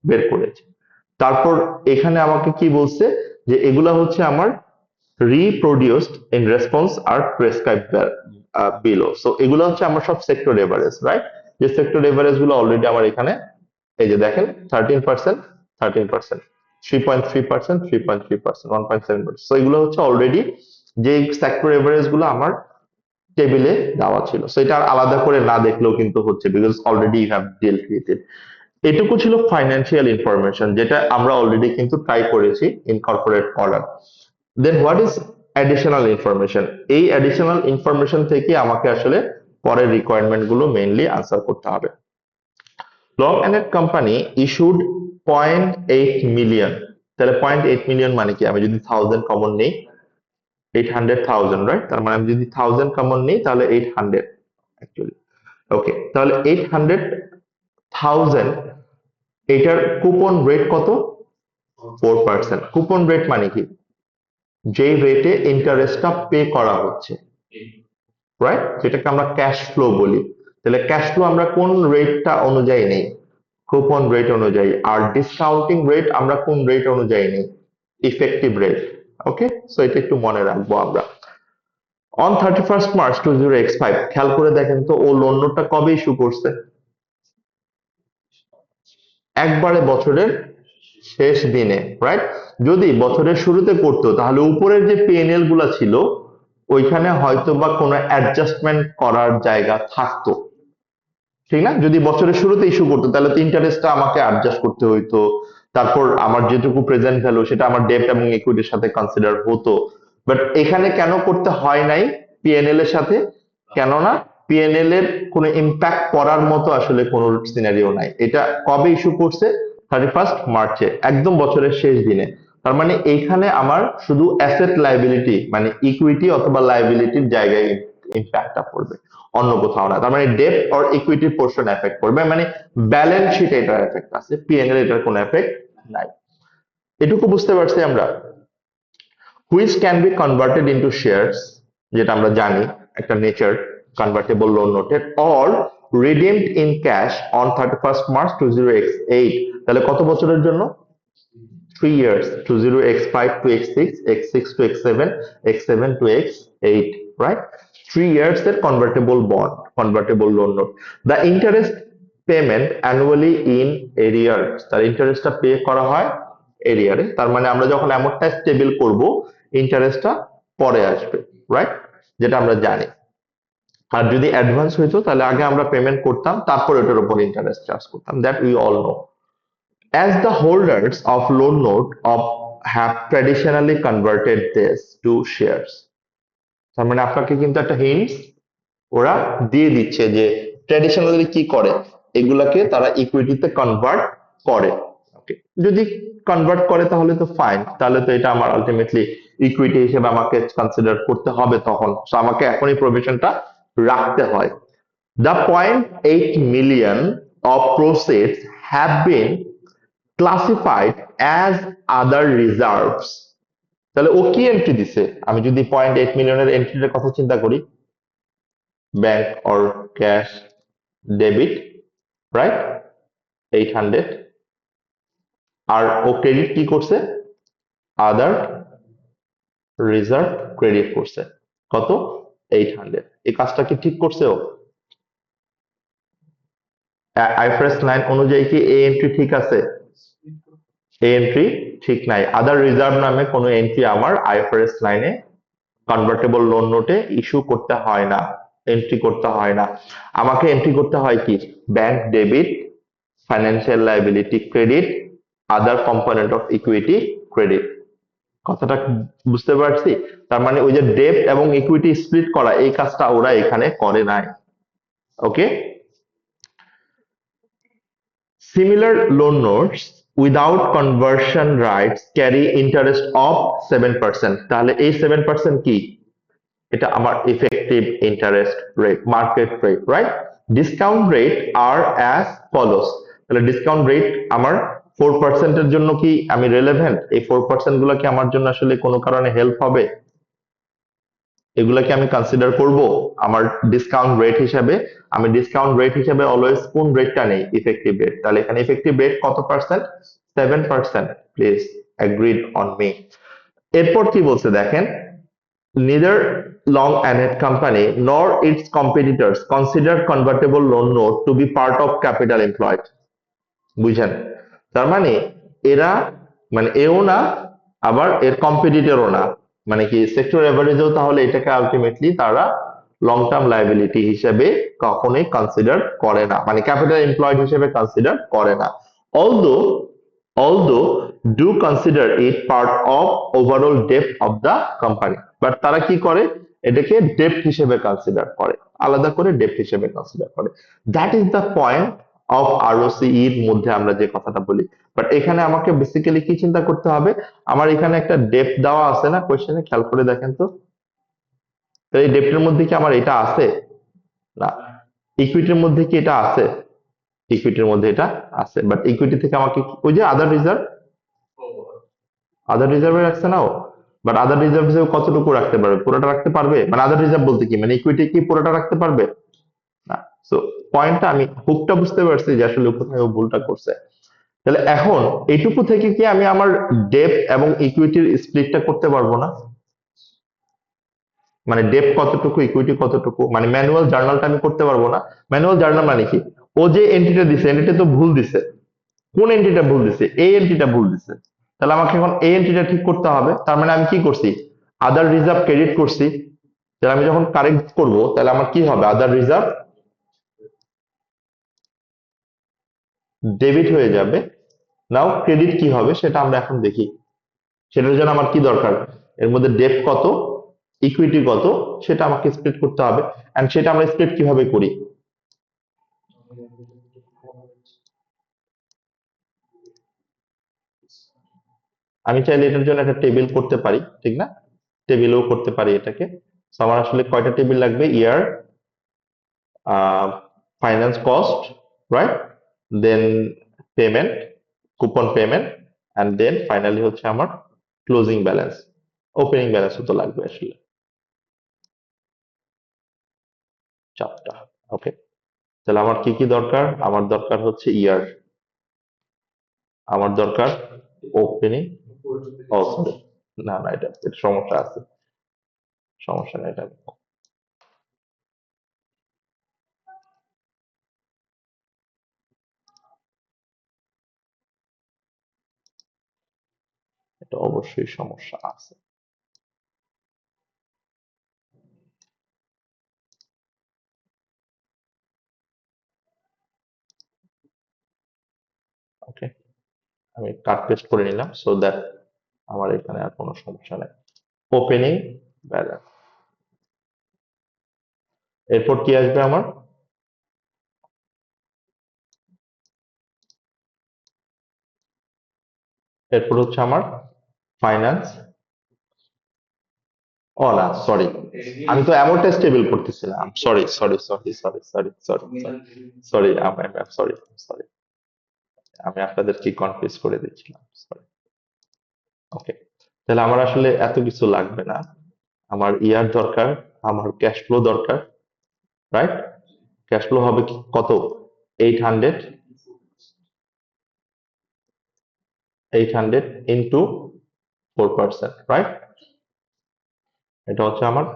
বের করেছি। তারপর এখানে আমাকে কি বলছে যে এগুলা হচ্ছে আমার reproduced in response are prescribed below. So এগুলো হচ্ছে আমার সব সেক্টর এভারেজ, রাইট? যে সেক্টর এভারেজ গুলো অলরেডি আমার এখানে এই যে দেখেন 13%, 13%, 3.3%, 3.3%, 1.7%। সো এগুলো হচ্ছে অলরেডি যে সেক্টর এভারেজ গুলো আমার টেবিলে দেওয়া ছিল। সো এটা আর আলাদা করে না দেখলেও কিন্তু হচ্ছে, because already you have deal with it. এটুকু ছিল ফাইন্যান্সিয়াল ইনফরমেশন, যেটা আমরা অলরেডি কিন্তু ট্রাই করেছি ইনকর্পোরেট করার। দেন হোয়াট ইজ অ্যাডিশনাল ইনফরমেশন? এই অ্যাডিশনাল ইনফরমেশন থেকে আমাকে আসলে পরের রিকোয়ারমেন্ট গুলো মেইনলি আনসার করতে হবে। Long End company issued 0.8 million. তাহলে 0.8 মিলিয়ন মানে কি? আমি যদি 1000 কমন নেই, 800,000, রাইট? তার মানে আমি যদি 1000 কমন নেই তাহলে 800 অ্যাকচুয়ালি। ওকে, তাহলে 800,000, এটার কুপন রেট কত? 4%। কুপন রেট মানে কি? যেই রেটে ইন্টারেস্টটা পে করা হচ্ছে, রাইট? যেটাকে আমরা ক্যাশ ফ্লো বলি। তাহলে ক্যাশ ফ্লো আমরা কোন রেটটা অনুযায়ী নেই? কুপন রেট অনুযায়ী। আর ডিসকাউন্টিং রেট আমরা কোন রেট অনুযায়ী নেই? Effective rate. ওকে, সো এটা একটু মনে রাখবো আমরা। অন 31st March 20x5, খেয়াল করে দেখেন তো ও লোন নোটটা কবে ইস্যু করছে? একবারে বছরের শেষ দিনে, রাইট? যদি বছরের শুরুতে করতো তাহলে উপরের যে পিএনএল গুলা ছিল ওইখানে হয়তো বা কোনো অ্যাডজাস্টমেন্ট করার জায়গা থাকতো, ঠিক না? যদি বছরের শুরুতে ইস্যু করতো তাহলে তো ইন্টারেস্টটা আমাকে অ্যাডজাস্ট করতে হইতো। তারপর আমার যেটুকু প্রেজেন্ট ভ্যালু সেটা আমার ডেপ্ট এবং ইকুইটির সাথে কনসিডার হতো। বাট এখানে কেন করতে হয় নাই পিএনএল এর সাথে? কেননা পিএনএল এর কোনো ইম্প্যাক্ট পড়ার মতো আসলে কোনো সিনারিও নাই। এটা কবে ইস্যু করছে? 31st মার্চে, একদম বছরের শেষ দিনে। তার মানে এইখানে আমার শুধু অ্যাসেট লাইবিলিটি মানে ইকুইটি অথবা লাইবিলিটির জায়গায় ইম্প্যাক্টটা পড়বে, অন্য কোথাও না। তার মানে ডেপ্ট অর ইকুইটি পোর্শন এফেক্ট করবে, মানে ব্যালেন্স শিটে এটার এফেক্ট আছে, পিএনএল এটার কোনো এফেক্ট নাই। এটুকু বুঝতে পারছি আমরা। Which can be converted into shares, যেটা আমরা জানি একটা নেচার কনভার্টেবল লোন নোটের, or redeemed in cash on 31st March 20x8। তাহলে কত বছরের জন্য? 3 years, 20x5 to x6, x6 to x7, x7 to x8, right? 3 years এর convertible bond, convertible loan note. The interest payment annually in arrears, তার ইন্টারেস্টটা pay করা হয় এরিয়ারে। তার মানে আমরা যখন অ্যামortize টেবিল করব ইন্টারেস্টটা পরে আসবে, রাইট? যেটা আমরা জানি। আর যদি অ্যাডভান্স হইতো তাহলে আগে আমরা পেমেন্ট করতাম, তারপর এটার উপর ইন্টারেস্ট চার্জ করতাম, that we all know. As the holders of loan note of have traditionally converted this to shares, তার মানে আপনাকে কিন্তু একটা হিন্টস ওরা দিয়ে দিচ্ছে যে ট্র্যাডিশনালি কি করে, এগুলাকে তারা ইকুইটিতে কনভার্ট করে। ওকে, যদি কনভার্ট করে তাহলে তো ফাইন, তাহলে তো এটা আমার আলটিমেটলি ইকুইটি হিসেবে আমাকে কনসিডার করতে হবে তখন। তো আমাকে এখনই প্রভিশনটা রাখতে হয়। The 0.8 million of proceeds have been classified as other reserves। তাহলে ও কি এন্ট্রি দিছে? আমি যদি 0.8 মিলিয়নের এন্ট্রির কথা চিন্তা করি, bank or cash debit, right? 800। আর ও ক্রেডিট কি করছে? আদার রিজার্ভ ক্রেডিট করছে। কত? 800। এই কাজটা কি ঠিক করছে ও? আইফ্রেস 9 অনুযায়ী কি এই এন্ট্রি ঠিক আছে? এই এন্ট্রি ঠিক নাই। আদার রিজার্ভ নামে কোনো এন্ট্রি আমার আইফ্রেস 9-এ কনভার্টেবল লোন নোটে ইস্যু করতে হয় না, এন্ট্রি করতে হয় না। আমাকে এন্ট্রি করতে হয় কি? Bank debit, financial liability credit, other component of equity credit. কথাটা বুঝতে পারছি? তার মানে ওই যে ডেপ্ট এবং ইকুইটি স্প্লিট করা এই কাজটা ওরা এখানে করে নাই। ওকে, similar loan notes without conversion rights carry interest of 7%। তাহলে এই 7% কি? এটা আমার effective interest rate, market rate, right? Discount rate are as follows. তাহলে ডিসকাউন্ট রেট আমার 4% এর জন্য কি আমি রেলেভেন্ট? এই 4% গুলো কি আমার জন্য আসলে কোনো কারণে হেল্প হবে? এগুলাকে আমি কনসিডার করব আমার ডিসকাউন্ট রেট হিসাবে। আমি ডিসকাউন্ট রেট হিসাবে অলওয়েজ কোন রেটটা নেই? Effective rate. তাহলে এখানে ইফেক্টিভ রেট কত percent? 7%। Please agreed on me. এরপর কি বলছে দেখেন, neither long ahead company nor its competitors consider convertible loan note to be part of capital employed। বুঝছেন? তার মানে এরা, মানে এও না আবার এর কম্পিটিটরও না, মানে কি সেক্টর এভারেজেও তাহলে এটাকে আলটিমেটলি তারা লং টার্ম লাইবিলিটি হিসেবে কখনোই কনসিডার করে না, মানে ক্যাপিটাল এমপ্লয়েড হিসেবে কনসিডার করে না। Although although do consider it part of overall ডেপ্ট অফ দ্য কোম্পানি, বাট তারা কি করে? এটাকে ডেপ্ট হিসেবে কনসিডার করে, আলাদা করে ডেপ্ট হিসেবে কনসিডার করে। That is the point of ROC এর মধ্যে আমরা যে কথাটা বলি। বাট এখানে আমাকে বেসিক্যালি কি চিন্তা করতে হবে? আমার এখানে একটা ডেপ্ট দেওয়া আছে না কোশ্চেনে, খেয়াল করে দেখেন তো। তো এই ডেপ্টের মধ্যে কি আমার এটা আছে? না। ইকুইটির মধ্যে কি এটা আছে? ইকুইটির মধ্যে এটা আছে, বাট ইকুইটি থেকে আমাকে ওই যে আদার রিজার্ভে রাখছে না ও, বাট আদার রিজার্ভ হিসেবে কতটুকু রাখতে পারবে? পুরোটা রাখতে পারবে? মানে আদার রিজার্ভ বলতে কি, মানে ইকুইটি কি পুরোটা রাখতে পারবে? না। সো পয়েন্টটা, আমি হুকটা বুঝতে পারছি যে আসলে কোথায় ও ভুলটা করছে। তাহলে এখন এইটুকু থেকে কি আমি আমার ডেপ এবং ইকুইটির স্প্লিটটা করতে পারবো না? মানে ডেপ কতটুকু, ইকুইটি কতটুকু, মানে ম্যানুয়াল জার্নালটা আমি করতে পারবো না? ম্যানুয়াল জার্নাল মানে কি? ও যে এন্ট্রিটা দিছে, এন্ট্রিটা তো ভুল দিছে। কোন এন্ট্রিটা ভুল দিছে? এই এন্ট্রিটা ভুল দিছে। তাহলে আমাকে এখন এই এন্ট্রিটা ঠিক করতে হবে। তার মানে আমি কি করছি? আদার রিজার্ভ ক্রেডিট করছি। তাহলে আমি যখন কারেক্ট করব তাহলে আমার কি হবে? আদার রিজার্ভ ডেবিট হয়ে যাবে। নাও ক্রেডিট কি হবে সেটা আমরা এখন দেখি। সেটার জন্য আমার কি দরকার? এর মধ্যে ডেপ কত, ইকুইটি কত, সেটা আমাকে স্প্লিট করতে হবে। এন্ড সেটা আমরা স্প্লিট কিভাবে করি? আমি চাইলে এটার জন্য একটা টেবিল করতে পারি, ঠিক না? টেবিলও করতে পারি এটাকে। So আমার আসলে কয়টা টেবিল লাগবে? Year, finance cost, right, then payment, coupon payment, and then finally হচ্ছে আমার ক্লোজিং ব্যালেন্স। ওপেনিং ব্যালেন্সও তো লাগবে আসলে, চারটা। ওকে, তাহলে আমার কি কি দরকার? আমার দরকার হচ্ছে ইয়ার, আমার দরকার ওপেনিং। ও সরি, না না, এটা সমস্যা আছে, সমস্যা নেই এটা। এটা অবশ্যই সমস্যা আছে। ওকে, আমি কাট পেস্ট করে নিলাম সো দ্যাট আমার এখানে আর কোনো সমস্যা নেই। ওপেনিং ব্যালেন্স, এরপর কি আসবে আমার? এরপর হচ্ছে আমার ফাইন্যান্স। ও না, সরি, আমি তো অ্যামোর্টাইজ টেবিল করতেছিলাম। Sorry sorry sorry sorry sorry sorry sorry, আমি সরি সরি, আমি আপনাদেরকে কনফিউজ করে দিচ্ছিলাম, সরি। ওকে, তাহলে আমার আসলে এত কিছু লাগবে না। আমার ইয়ার দরকার, আমার ক্যাশ ফ্লো দরকার, রাইট? ক্যাশ ফ্লো হবে কত? 800, 800 ইন্টু 4%, রাইট? এটা হচ্ছে আমার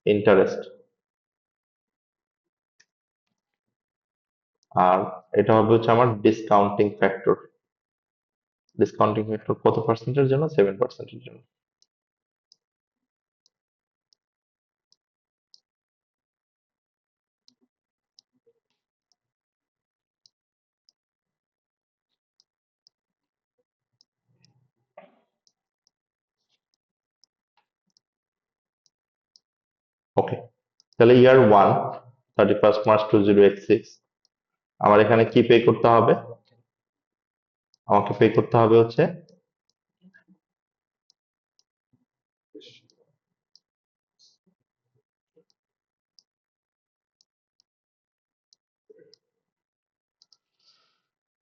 ইন্টারেস্ট। আর এটা হবে হচ্ছে আমার ডিসকাউন্টিং ফ্যাক্টর। ডিসকাউন্টিং ফ্যাক্টর কত পার্সেন্টের জন্য? 7%-এর জন্য। ওকে, তাহলে ইয়ার 1, 31 মার্চ 2086, আমার এখানে কি পে করতে হবে? আমাকে পে করতে হবে হচ্ছে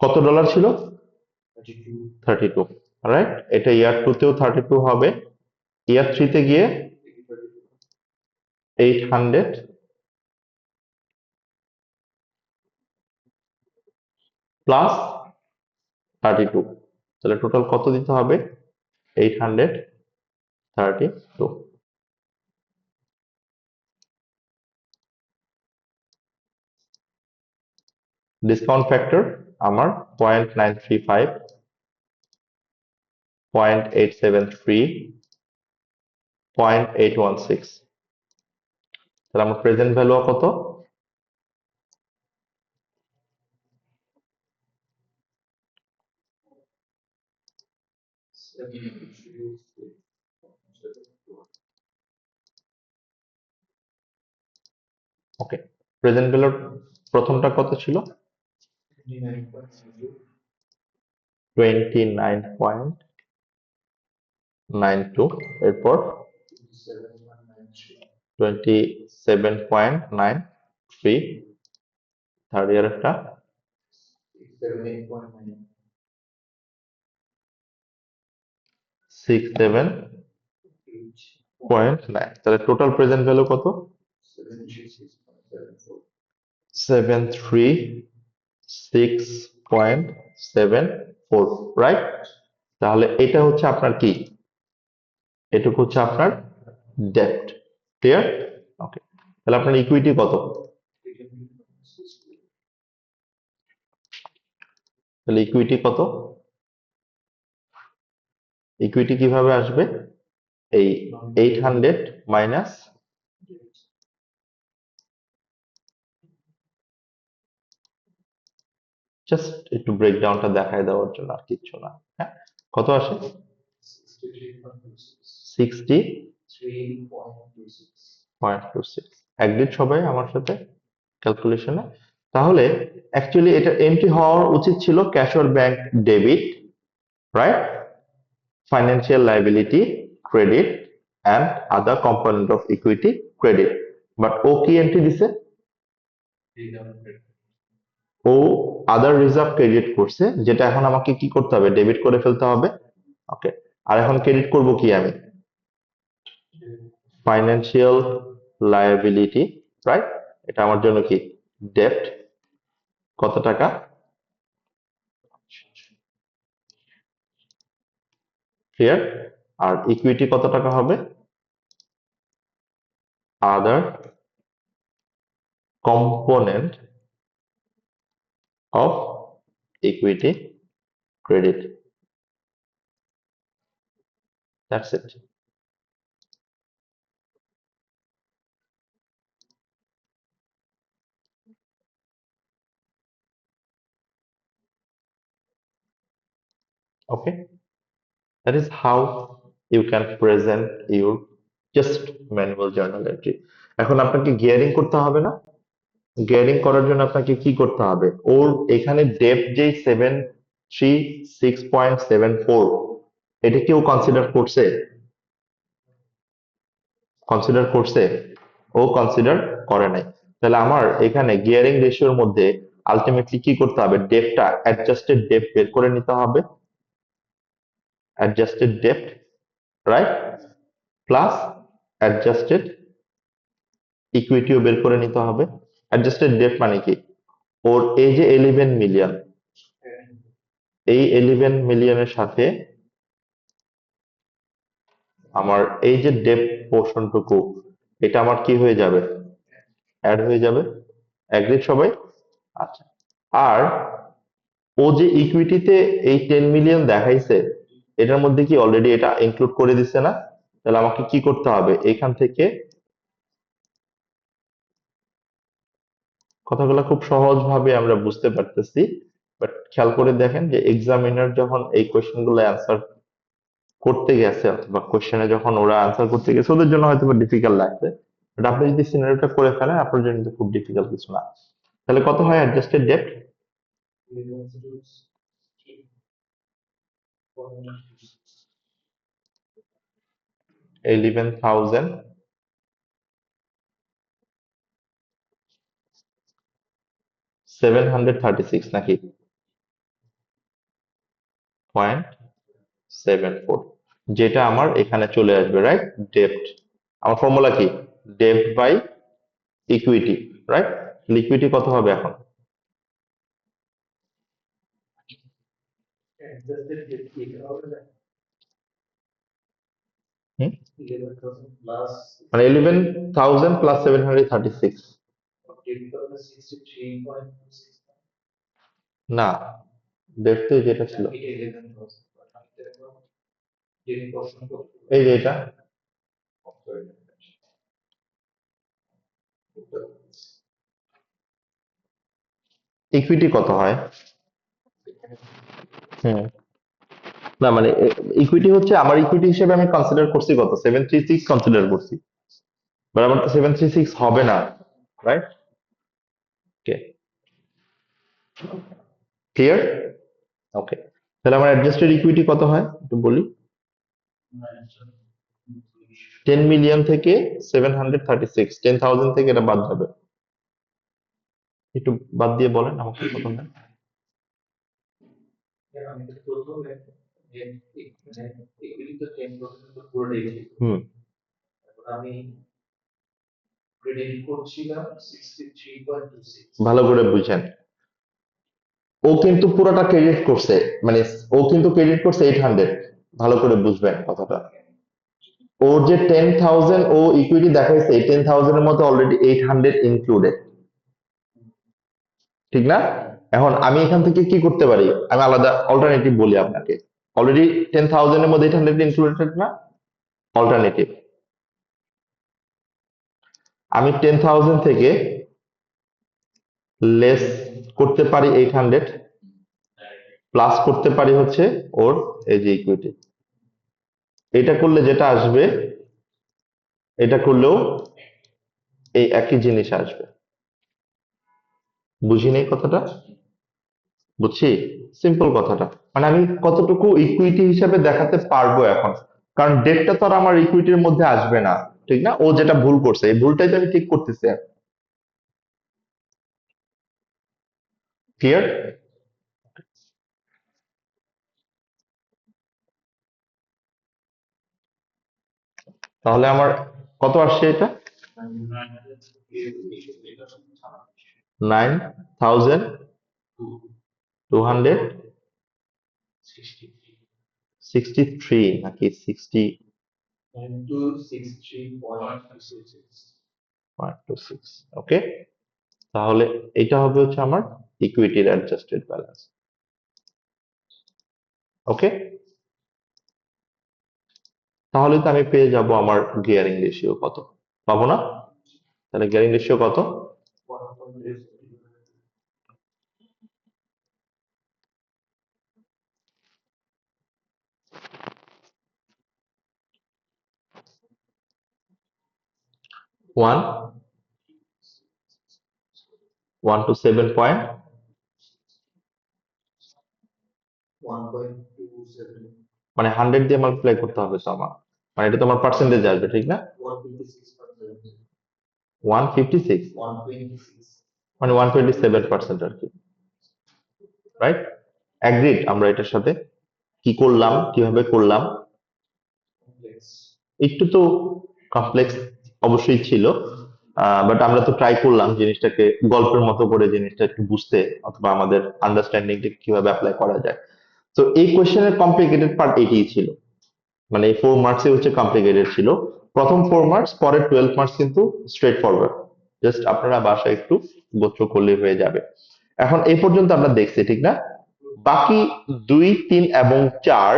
কত ডলার ছিল? 32, রাইট? এটা ইয়ার 2 তেও 32 হবে, ইয়ার 3 তে গিয়ে 800 প্লাস 32, তাহলে টোটাল কত দিতে হবে? 832। ডিসকাউন্ট ফ্যাক্টর আমার 0.935, 0.873, 0.816, তাহলে আমার প্রেজেন্ট ভ্যালু কত? ওকে, প্রেজেন্ট ভ্যালুর প্রথমটা কত ছিল? 29.92, এরপর 27.93, থার্ড ইয়ার একটা 67.9, তাহলে টোটাল প্রেজেন্ট ভ্যালু কত? 736.74, রাইট? তাহলে এটা হচ্ছে আপনার কি? এটুকু হচ্ছে আপনার ডেপ্ট। ক্লিয়ার? ওকে, তাহলে আপনার ইকুইটি কত? তাহলে ইকুইটি কত? ইকুইটি কিভাবে আসবে? এই 800 মাইনাস, জাস্ট একটু ব্রেকডাউনটা দেখায় দেওয়ার জন্য, আর কিচ্ছু না। হ্যাঁ, কত আসে? 63.26। অ্যাগ্রিড সবাই আমার সাথে ক্যালকুলেশনে? তাহলে অ্যাকচুয়ালি এটা এন্ট্রি হওয়ার উচিত ছিল cash or bank debit, right? Financial liability credit and other component of equity credit, but ও কি এন্ট্রি দিছে? ও আদার রিজার্ভ ক্রেডিট করছে, যেটা এখন আমাকে কি করতে হবে? ডেবিট করে ফেলতে হবে। ওকে, আর এখন ক্রেডিট করব কি আমি? Financial liability, right? এটা আমার জন্য কি? ডেপ্ট। কত টাকা? ক্লিয়ার? আর ইকুইটি কত টাকা হবে? Other component of equity credit, that's it. Okay, that is how you can present your just manual journal entry. এখন আপনাকে গিয়ারিং করতে হবে না? গিয়ারিং করার জন্য আপনাকে কি করতে হবে? ওর এখানে ডেপ্থ যে 736.74, এটা কেউ কনসিডার করছে? কনসিডার করছে? ও কনসিডার করে নাই। তাহলে আমার এখানে গিয়ারিং রেশিওর মধ্যে আলটিমেটলি কি করতে হবে? ডেপ্থটা অ্যাডজাস্টেড ডেপ্থ বের করে নিতে হবে, অ্যাডজাস্টেড ডেপ্থ, রাইট? প্লাস অ্যাডজাস্টেড ইকুইটিও বের করে নিতে হবে। অ্যাডজাস্টেড ডেট মানে কি? ওর এই যে 11 মিলিয়ন, এই 11 মিলিয়নের সাথে আমার এই যে ডেপ পোর্শনটুকু, এটা আমার কি হয়ে যাবে? অ্যাড হয়ে যাবে। অ্যাগ্রিড সবাই? আচ্ছা, আর ও যে ইকুইটিতে এই 10 মিলিয়ন দেখাইছে, এটার মধ্যে কি অলরেডি এটা ইনক্লুড করে দিছে না? তাহলে আমাকে কি করতে হবে? এখান থেকে কথাগুলো খুব সহজভাবে আমরা বুঝতে পারতেছি, বাট খেয়াল করে দেখেন যে এক্সামিনার যখন এই কোয়েশ্চেন গুলো অ্যান্সার করতে গেছে, অথবা কোয়েশ্চেনে যখন ওরা আনসার করতে গেছে, ওদের জন্য হয়তো ডিফিকাল্ট লাগছে, বাট আপনি যদি সিনারিওটা করে ফেলেন, আপনার জন্য কিন্তু খুব ডিফিকাল্ট কিছু না। তাহলে কত হয় অ্যাডজাস্টেড ডেট? 11,736 নাকি? 0.74, যেটা আমার এখানে চলে আসবে, রাইট? ডেপ্ট। আমার ফর্মুলা কি? Debt by equity, right? Liquidity কত হবে এখন? হুম? মানে 11,000 প্লাস 736। না, ডেট তো যেটা ছিল এই যে এটা, ইকুইটি কত হয়? হুম, না মানে ইকুইটি হচ্ছে আমার ইকুইটি হিসেবে আমি কনসিডার করছি কত, 736 কনসিডার করছি, বাট আমার তো 736 হবে না, রাইট? ওকে, ক্লিয়ার? ওকে, তাহলে আমার অ্যাডজাস্টেড ইকুইটি কত হয় একটু বলি। 10 মিলিয়ন থেকে 736, 10,000 থেকে এটা বাদ যাবে, একটু বাদ দিয়ে বলেন আমাকে কত হয়। হুম, ভালো করে বুঝেন, ও কিন্তু পুরোটা ক্রেডিট করছে, মানে ও কিন্তু ক্রেডিট করছে 800, ভালো করে বুঝবেন কথাটা। ওর যে 10,000 ও ইকুইটি দেখাইছে, এই 10,000 এর মধ্যে অলরেডি 800 ইনক্লুডেড, ঠিক না? এখন আমি এখান থেকে কি করতে পারি, আমি আলাদা অল্টারনেটিভ বলি আপনাকে। অলরেডি 10,000 এর মধ্যে 800 ইনক্লুডেড না? অল্টারনেটিভ, আমি 10,000 থেকে লেস করতে পারি 800, প্লাস করতে পারি হচ্ছে ওর এই যে ইকুইটি। এটা করলে যেটা আসবে, এটা করলেও এই একই জিনিস আসবে। বুঝি নেই কথাটা? বুঝছি, সিম্পল কথাটা। মানে আমি কতটুকু ইকুইটি হিসাবে দেখাতে পারবো এখন, কারণ ডেটটা তো আর আমার ইকুইটির মধ্যে আসবে না, ঠিক না? ও যেটা ভুল করছে, এই ভুলটাই তো আমি ঠিক করতেছি। ক্লিয়ার? তাহলে আমার কত আসছে এটা? 9,263 নাকি 60.26? ওকে, তাহলে এটা হবে হচ্ছে আমার ইকুইটির অ্যাডজাস্টেড ব্যালেন্স। ওকে, তাহলে তো আমি পেয়ে যাব আমার গিয়ারিং রেশিও কত, পাবো না? তাহলে গিয়ারিং রেশিও কত? 1 1 to 7 point, মানে 100 দিয়ে মাল্টিপ্লাই করতে হবে তো আমার, মানে এটা তো আমার পার্সেন্টেজ আসবে, ঠিক না? 156, মানে 127% আর কি, রাইট? অ্যাগ্রিড আমরা এটার সাথে? কি করলাম, কিভাবে করলাম, একটু তো কমপ্লেক্স অবশ্যই ছিল, বাট আমরা তো ট্রাই করলাম জিনিসটাকে গল্পের মতো করে জিনিসটা একটু বুঝতে, অথবা আমাদের আন্ডারস্ট্যান্ডিংটা কিভাবে অ্যাপ্লাই করা যায়। তো এই কোয়েশ্চেনের কমপ্লিকেটেড পার্ট এটাই ছিল, মানে এই 4 মার্কসে হচ্ছে কমপ্লিকেটেড ছিল। প্রথম 4 মার্কস, পরের 12 মার্কস কিন্তু স্ট্রেট ফরওয়ার্ড, জাস্ট আপনারা বাসায় একটু গোত্র করলে হয়ে যাবে। এখন এই পর্যন্ত আমরা দেখছি, ঠিক না? বাকি 2, 3 এবং 4,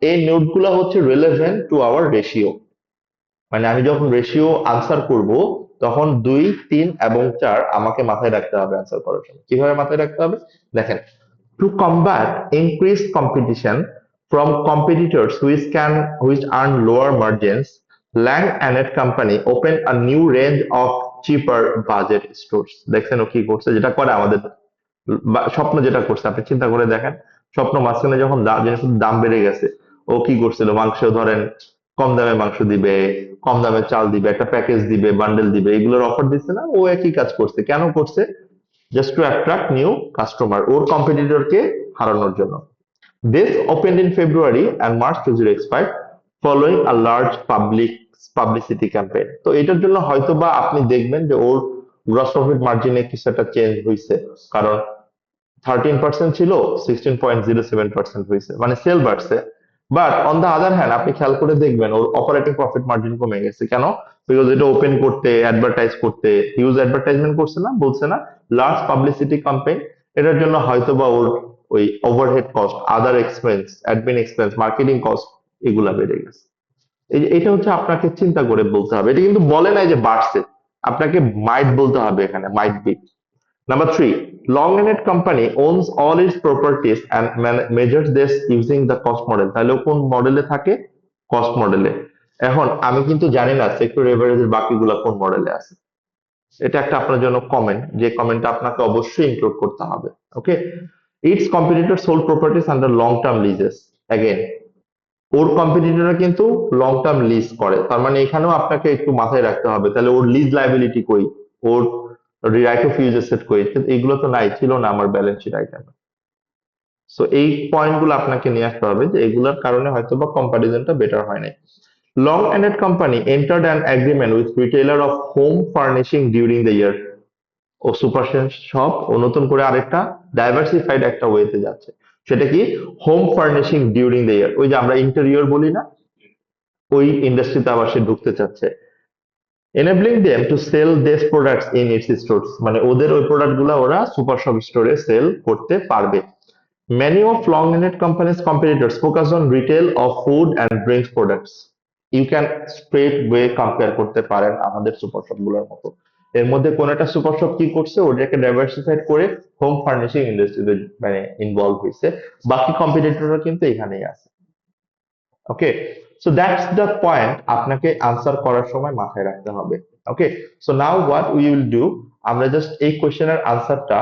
এই নোটগুলো হচ্ছে রিলেভেন্ট টু আওয়ার রেশিও, মানে আমি যখন রেশিও আনসার করব, তখন 2, 3 এবং 4 আমাকে মাথায় রাখতে হবে আনসার করার সময়। কিভাবে মাথায় রাখতে হবে দেখেন, to combat increased competition from competitors which earn lower margins, Lang Company opened a new range of cheaper budget stores. দেখছেন ও কি করছে, যেটা করে আমাদের স্বপ্ন যেটা করছে, আপনি চিন্তা করে দেখেন, স্বপ্ন মাঝখানে যখন জিনিসের দাম বেড়ে গেছে, ও কি করছিল, মাংস ধরেন কম দামে মাংস দিবে, কম দামে চাল দিবে, একটা প্যাকেজ দিবে, বান্ডেল দিবে, এগুলোর অফার দিচ্ছে না? ও একই কাজ করছে, কেন করছে? Just to attract new customer, ওর কম্পিটিটরকে হারানোর জন্য। This opened in February and March 2025 following a large public publicity campaign. তো এটার জন্য হয়তো বা আপনি দেখবেন যে ওর গ্রস প্রফিট মার্জিনে কিছু একটা চেঞ্জ হয়েছে, কারণ 13% ছিল, 16.07% হয়েছে, মানে সেল বাড়ছে। But on the other hand আপনি খেয়াল করে দেখবেন ওর অপারেটিং প্রফিট মার্জিন কমে গেছে। কেন? বিকজ এটা ওপেন করতে, অ্যাডভার্টাইজ করতে, হিউজ অ্যাডভার্টাইজমেন্ট করছে না, বলছে না, লার্জ পাবলিসিটি ক্যাম্পেইন। এটার জন্য হয়তো বা ওর ওই overhead cost, other expense, admin expense, marketing cost, এগুলা বেড়ে গেছে। এটা হচ্ছে আপনাকে চিন্তা করে বলতে হবে। এটা কিন্তু বলে নাই যে বাড়ছে, আপনাকে মাইট বলতে হবে এখানে, might be. Number three, long-ended company owns all its properties and measures this using the cost model. তাহলে ও কোন মডেলে থাকে? কস্ট মডেলে। এখন আমি কিন্তু জানি না সেক্টর এভারেজের বাকিগুলা কোন মডেলে আছে। এটা একটা আপনার জন্য কমেন্ট, যে কমেন্টটা আপনাকে অবশ্যই ইনক্লুড করতে হবে। Okay, its competitor sold properties under long term leases. Again, ওর কম্পিটিটররা কিন্তু লং টার্ম লিজ করে, তার মানে এখানেও আপনাকে একটু মাথায় রাখতে হবে তাহলে ওর লিজ লাইবিলিটি কই, ওর রাইট অফ ইউজ এসেট কই, কিন্তু এগুলো তো নাই, ছিল না আমার ব্যালেন্স শিট আইটেমে। সো এই পয়েন্ট গুলো আপনাকে নিয়ে আসতে হবে যে এগুলোর কারণে হয়তো বা কম্পারিজনটা বেটার হয় নাই। Longend company entered an agreement with retailer of home furnishing during the year. ও সুপার শপ ও নতুন করে আরেকটা ডাইভার্সিফাইড একটা ওয়েতে যাচ্ছে। সেটা কি? Home furnishing during the year, ওই যে আমরা ইন্টেরিয়র বলি না, ওই ইন্ডাস্ট্রিতে আবার সে ঢুকতে চাচ্ছে। enabling them to sell these products in its stores, মানে ওদের ওই প্রোডাক্ট গুলা ওরা সুপার শপ স্টোরে সেল করতে পারবে। Many of long-ended companies competitors focus on retail of food and drinks products. You can straight way compare করতে পারেন আমাদের সুপার শপ গুলোর মতো। এর মধ্যে কোন একটা সুপার শপ কি করছে, ওটাকে ডাইভার্সিফাইড করে হোম ফার্নিশিং ইন্ডাস্ট্রিতে মানে ইনভলভ হয়েছে। বাকি কম্পিটিটররা কিন্তু এখানেই আছে। Okay, so that's the point আপনাকে আনসার করার সময় মাথায় রাখতে হবে। Okay, so now what we will do, আমরা জাস্ট এই কোশ্চেনের আনসারটা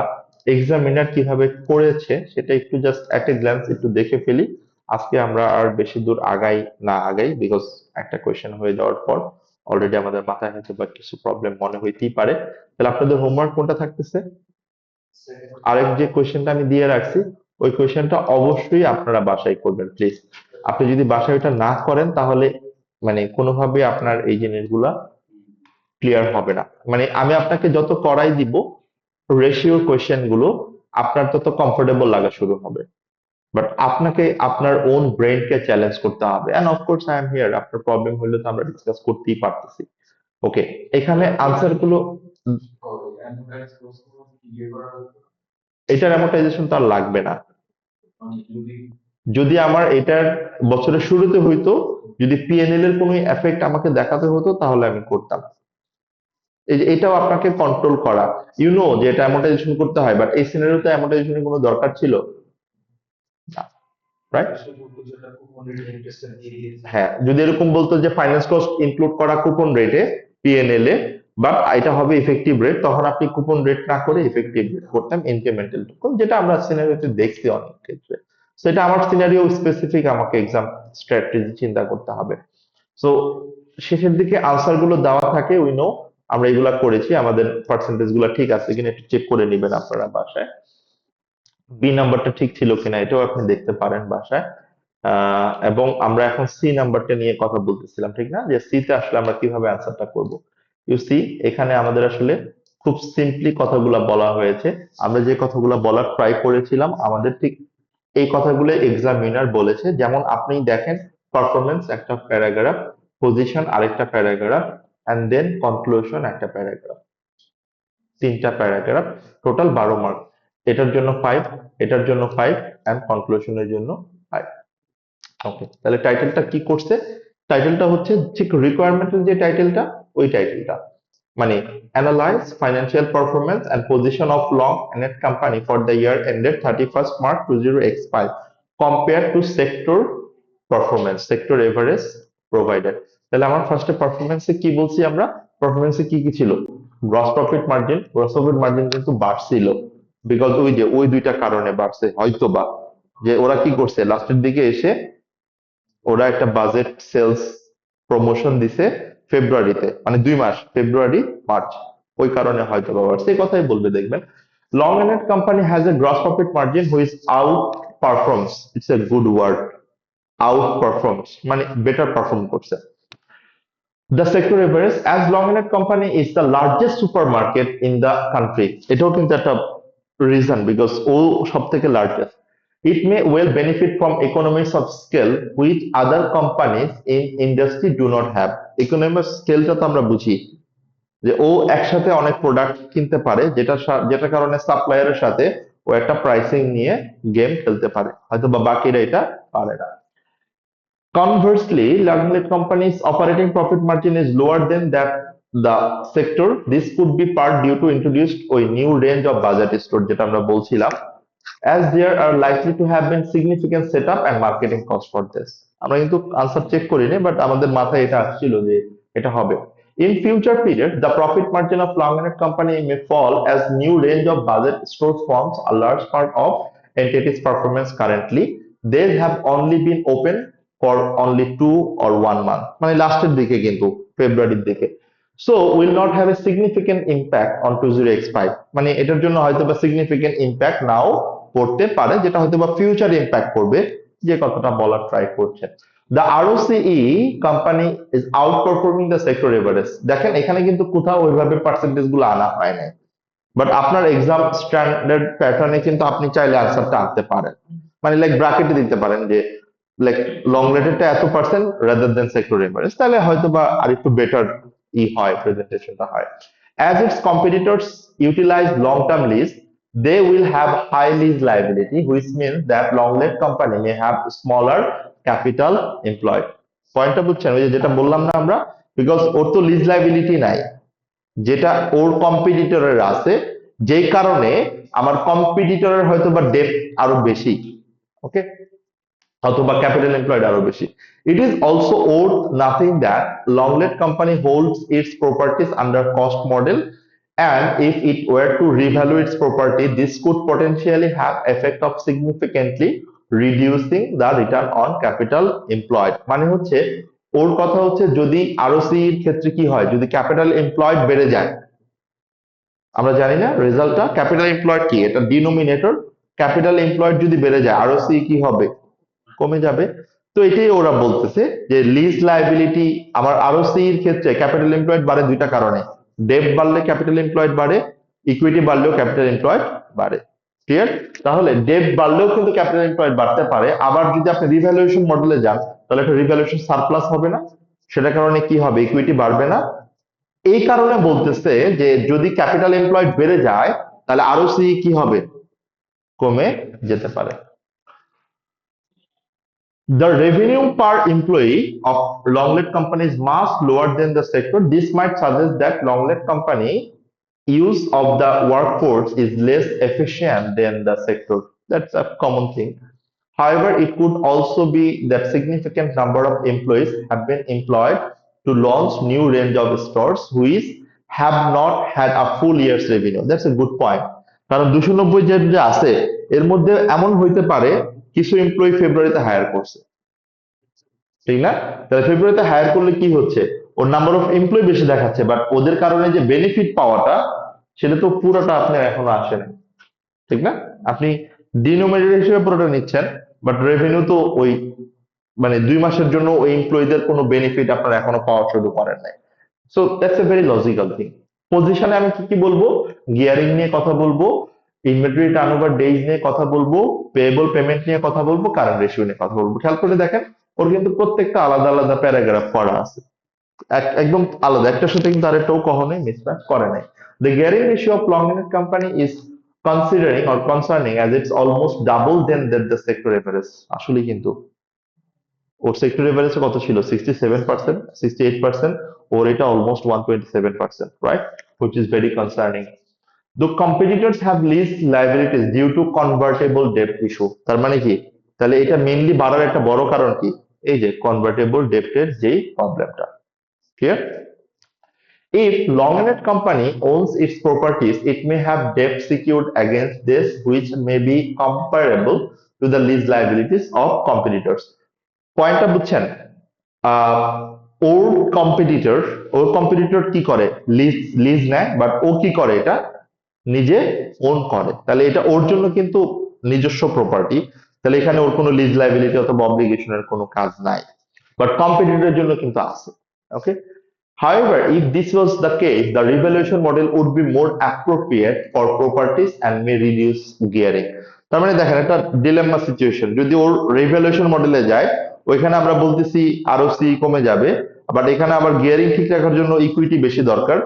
এক্সামিনার কিভাবে করেছে সেটা একটু জাস্ট একটা গ্ল্যান্স একটু দেখে ফেলি। আজকে আমরা আর বেশি দূর আগাই বিকজ একটা কোশ্চেন হয়ে যাওয়ার পর অলরেডি আমাদের মাথায় হয়তো বা কিছু প্রবলেম মনে হইতেই পারে। তাহলে আপনাদের হোমওয়ার্ক কোনটা থাকতেছে? আরেক যে কোয়েশ্চেনটা আমি দিয়ে রাখছি, ওই কোয়েশ্চেনটা অবশ্যই আপনারা বাসায় করবেন প্লিজ। আপনি যদি বাসায় ওটা না করেন তাহলে মানে কোনোভাবে আপনার এই জিনিসগুলা ক্লিয়ার হবে না। মানে আমি আপনাকে যত করাই দিব রেশিও কোয়েশ্চেন গুলো, আপনার তত কমফোর্টেবল লাগা শুরু হবে। বাট আপনাকে আপনার ওন ব্রেনকে চ্যালেঞ্জ করতে হবে, and of course I am here. আপনার প্রবলেম হইলে তো আমরা ডিসকাস করতেই পারতেছি। ওকে, এখানে আনসার গুলো, এটার অ্যামোর্টাইজেশন তো আর লাগবে না। যদি আমার এটার বছরের শুরুতে হইতো, যদি পিএনএল এর কোনো এফেক্ট আমাকে দেখাতে হতো তাহলে আমি করতাম। এই যে এটাও আপনাকে কন্ট্রোল করা, যে এটা অ্যামোর্টাইজেশন করতে হয়, বাট এই সিনারিওতে অ্যামোর্টাইজেশনের কোনো দরকার ছিল না, রাইট? হ্যাঁ, যদি এরকম বলতো যে ফাইন্যান্স কস্ট ইনক্লুড করা কুপন রেটে পিএনএল এ, বাট এটা হবে ইফেক্টিভ রেট, তখন আপনি কুপন রেট না করে ইফেক্টিভ রেট করতাম ইনক্রিমেন্টাল টোকন, যেটা আমরা সিনারিওতে দেখছি অনেক ক্ষেত্রে। সেটা আমার সিনারিও স্পেসিফিক, আমাকে এক্সাম স্ট্র্যাটেজি চিন্তা করতে হবে। সো শেষের দিকে আনসার গুলো দেওয়া থাকে, উই নো আমরা এগুলা করেছি, আমাদের পার্সেন্টেজ গুলা ঠিক আছে কিনা একটু চেক করে নিবেন আপনারা বাসায়। বি নাম্বারটা ঠিক ছিল কিনা এটাও আপনি দেখতে পারেন বাসায়। এবং আমরা এখন সি নাম্বারটা নিয়ে কথা বলতেছিলাম, ঠিক না? যে সি তে আসলে আমরা কিভাবে আনসারটা করব। ইউ সি, এখানে আমাদের আসলে খুব সিম্পলি কথাগুলা বলা হয়েছে। আমরা যে কথাগুলা বলার ট্রাই করেছিলাম আমাদের ঠিক এই কথাগুলো এক্সামিনার বলেছে। যেমন আপনি দেখেন, পারফরমেন্স একটা প্যারাগ্রাফ, পজিশন আরেকটা প্যারাগ্রাফ, এন্ড দেন কনক্লুশন একটা প্যারাগ্রাফ, তিনটা প্যারাগ্রাফ, টোটাল 12 মার্ক। এটার জন্য 5, এটার জন্য 5, এন্ড কনক্লুশনের জন্য 5। ওকে, তাহলে টাইটেলটা কি করছে? টাইটেলটা হচ্ছে ঠিক রিকোয়ারমেন্টের যে টাইটেলটা, ওই টাইটেলটা, মানে analyse financial performance and position of Long End company for the year ended 31st March 2025 compare to sector performance, sector average provided. তাহলে আমার ফার্স্টে পারফরমেন্সে কি বলছি আমরা? পারফরমেন্সে কি কি ছিল? Gross profit margin, gross profit margin কিন্তু বাড়ছিল, বিকজ ওই যে ওই দুইটা কারণে বাড়ছে হয়তো বা, যে ওরা কি করছে লাস্টের দিকে এসে ওরা একটা বাজেট সেলস প্রমোশন দিছে ফেব্রুয়ারিতে, মানে 2 মাস, ফেব্রুয়ারি মার্চ, ওই কারণে হয়তো বাবার সেই কথাই বলবে দেখবেন। Long End company has a gross profit margin which outperforms, it's a good word, outperforms মানে বেটার পারফর্ম করছে। The sector average, as Longinet company is the largest supermarket in the country, এটাও কিন্তু একটা reason because ও সব থেকে largest. It may well benefit from economies of scale which other companies in industry do not have. Economies of scale টা তো আমরা বুঝি যে ও একসাথে অনেক প্রোডাক্ট কিনতে পারে যেটা কারণে সাপ্লায়ারের সাথে ও একটা প্রাইসিং নিয়ে গেম খেলতে পারে, হয়তো বা বাকিরা এটা পারে না। Conversely, Lagnet company's operating profit margin is lower than that the sector. This could be part due to introduced a new range of budget store যেটা আমরা বলছিলাম, as there are likely to have been significant setup and marketing cost for this. আমরা কিন্তু answer check করিনি, but আমাদের মাথায় এটা আসছিল যে এটা হবে। In future periods, the profit margin of Lagnet company may fall as new range of budget stores forms a large part of entity's performance currently. They have only been open for only 2 or 1 month, মানে লাস্টের দিকে কিন্তু ফেব্রুয়ারির দিকে। So will not have a significant impact on 20x5, মানে এটার জন্য হয়তো বা significant impact নাও পড়তে পারে, যেটা হয়তো বা ফিউচার ইম্প্যাক্ট করবে, যে কথাটা বলার ট্রাই করছে। The ROCE company is outperforming the sector average. দেখেন এখানে কিন্তু কোথাও ওইভাবে পার্সেন্টেজ গুলো আনা হয় নাই, বাট আপনার এক্সাম স্ট্যান্ডার্ড প্যাটার্নে কিন্তু আপনি চাইলে আনসারটা আনতে পারেন, মানে লাইক ব্র্যাকেটে দিতে পারেন যে লাইক লং রেটেডটা এত percent rather than sector average, তাহলে হয়তো বা আরেকটু বেটার হয় প্রেজেন্টেশনটা হয়। As its competitors utilize long-term lease, they will have high lease liability, which means that long-let company may have smaller capital employed. পয়েন্টটা বুঝছেন, ওই যে যেটা বললাম না আমরা, বিকজ ওর তো লিজ লাইবিলিটি নাই, যেটা ওর কম্পিটিটরের আছে, যেই কারণে আমার কম্পিটিটরের হয়তো বা ডেপ আরো বেশি, ওকে, অথবা ক্যাপিটাল এমপ্লয়েড আরো বেশি। It is also worth nothing that Longlet company holds its properties under cost model, and if it were to revalue its property, this could potentially have effect of significantly reducing the return on capital employed. মানে হচ্ছে ওর কথা হচ্ছে যদি ROC এর ক্ষেত্রে কি হয়, যদি ক্যাপিটাল এমপ্লয়েড বেড়ে যায়, আমরা জানি না রেজাল্টটা ক্যাপিটাল এমপ্লয়েড কি, এটা ডিনোমিনেটর, ক্যাপিটাল এমপ্লয়েড যদি বেড়ে যায় আরওসি কি হবে, কমে যাবে। তো এটাই ওরা বলতেছে যে লিজ লাইবিলিটি আমার আরওসি এর ক্ষেত্রে ক্যাপিটাল এমপ্লয়েড বাড়ে দুইটা কারণে, ডেট বাড়লে ক্যাপিটাল এমপ্লয়েড বাড়ে, ইকুইটি বাড়লেও ক্যাপিটাল এমপ্লয়েড বাড়ে। ক্লিয়ার? তাহলে ডেট বাড়লেও কিন্তু ক্যাপিটাল এমপ্লয়েড বাড়তে পারে, আবার যদি আপনি রিভ্যালুয়েশন মডেলে যান তাহলে একটা রিভ্যালুয়েশন সারপ্লাস হবে না, সেটার কারণে কি হবে, ইকুইটি বাড়বে না। এই কারণে বলতেছে যে যদি ক্যাপিটাল এমপ্লয়েড বেড়ে যায় তাহলে আরওসি কি হবে, কমে যেতে পারে। The revenue per employee of Longlet company is much lower than the sector. This might suggest that Longlet company use of the workforce is less efficient than the sector. That's a common thing. However, it could also be that significant number of employees have been employed to launch new range of stores which have not had a full year's revenue. That's a good point. কারণ 290 যে আছে এর মধ্যে এমন হইতে পারে কিছু employee ফেব্রুয়ারিতে হায়ার করছে, ঠিক না? তাহলে ফেব্রুয়ারিতে হায়ার করলে কি হচ্ছে, ওর নাম্বার অফ এমপ্লয়ি বেশি দেখাচ্ছে, বাট ওদের কারণে যে বেনিফিট পাওয়াটা সেটা তো পুরোটা আপনার এখনো আসে না, ঠিক না? আপনি ডিনোমিনেটর হিসেবে পুরোটা নিচ্ছেন, বাট রেভিনিউ তো ওই মানে 2 মাসের জন্য ওই এমপ্লয়ীদের কোনো বেনিফিট আপনার এখনো পাওয়া শুরু করেন নাই। So that's a very logical thing. পজিশনে আমি কি কি বলবো, গিয়ারিং নিয়ে কথা বলবো, ইনভেন্টরি টার্নওভার ডেজ নিয়ে কথা বলবো, পেয়েবল পেমেন্ট নিয়ে কথা বলবো, কারেন্ট রেশিও নিয়ে কথা বলবো। খেয়াল করে দেখেন ওর কিন্তু প্রত্যেকটা আলাদা আলাদা প্যারাগ্রাফ করা আছে, একদম আলাদা, একটার সাথে কিন্তু আরেকটাও কখনোই মিসম্যাচ করে নাই। The gearing ratio of Longnet company is considering or concerning as it's almost double than the sector average. আসলে কিন্তু ওর সেক্টর এভারেজ কত ছিল, 67%, 68%, ওর এটা almost 127%, right, which is very concerning. The competitors have least liabilities due to convertible debt issue. তার মানে কি, তাহলে এটা মেইনলি বাড়ার একটা বড় কারণ কি, এই যে কনভার্টেবল ডেপ্টের যেই প্রবলেমটা। Clear? If Longnet company owns its properties, it may have debt secured against this which may be comparable to the lease liabilities of competitors. পয়েন্টটা বুঝছেন? আহ, ওর কম্পিটিটর, ওর কম্পিটিটর কি করে, লিজ লিজ নেয়, বাট ও কি করে এটা নিজে ওন করে, তাহলে এটা ওর জন্য কিন্তু নিজস্ব প্রপার্টি, তাহলে এখানে ওর কোনো লিজ লাইবিলিটি অথবা অব্লিগেশনের কোনো কাজ নাই, বাট কম্পিটিটরের জন্য কিন্তু আছে। ওকে, However, if this was the case, the revaluation model would be more appropriate for properties and may reduce gearing. তার মানে দেখেন একটা ডিলেম্মা সিচুয়েশন, যদি ওর রিভ্যালুয়েশন মডেলে যায় ওইখানে আমরা বলতেছি আরওসি কমে যাবে, বাট এখানে আবার গিয়ারিং ঠিক রাখার জন্য ইকুইটি বেশি দরকার,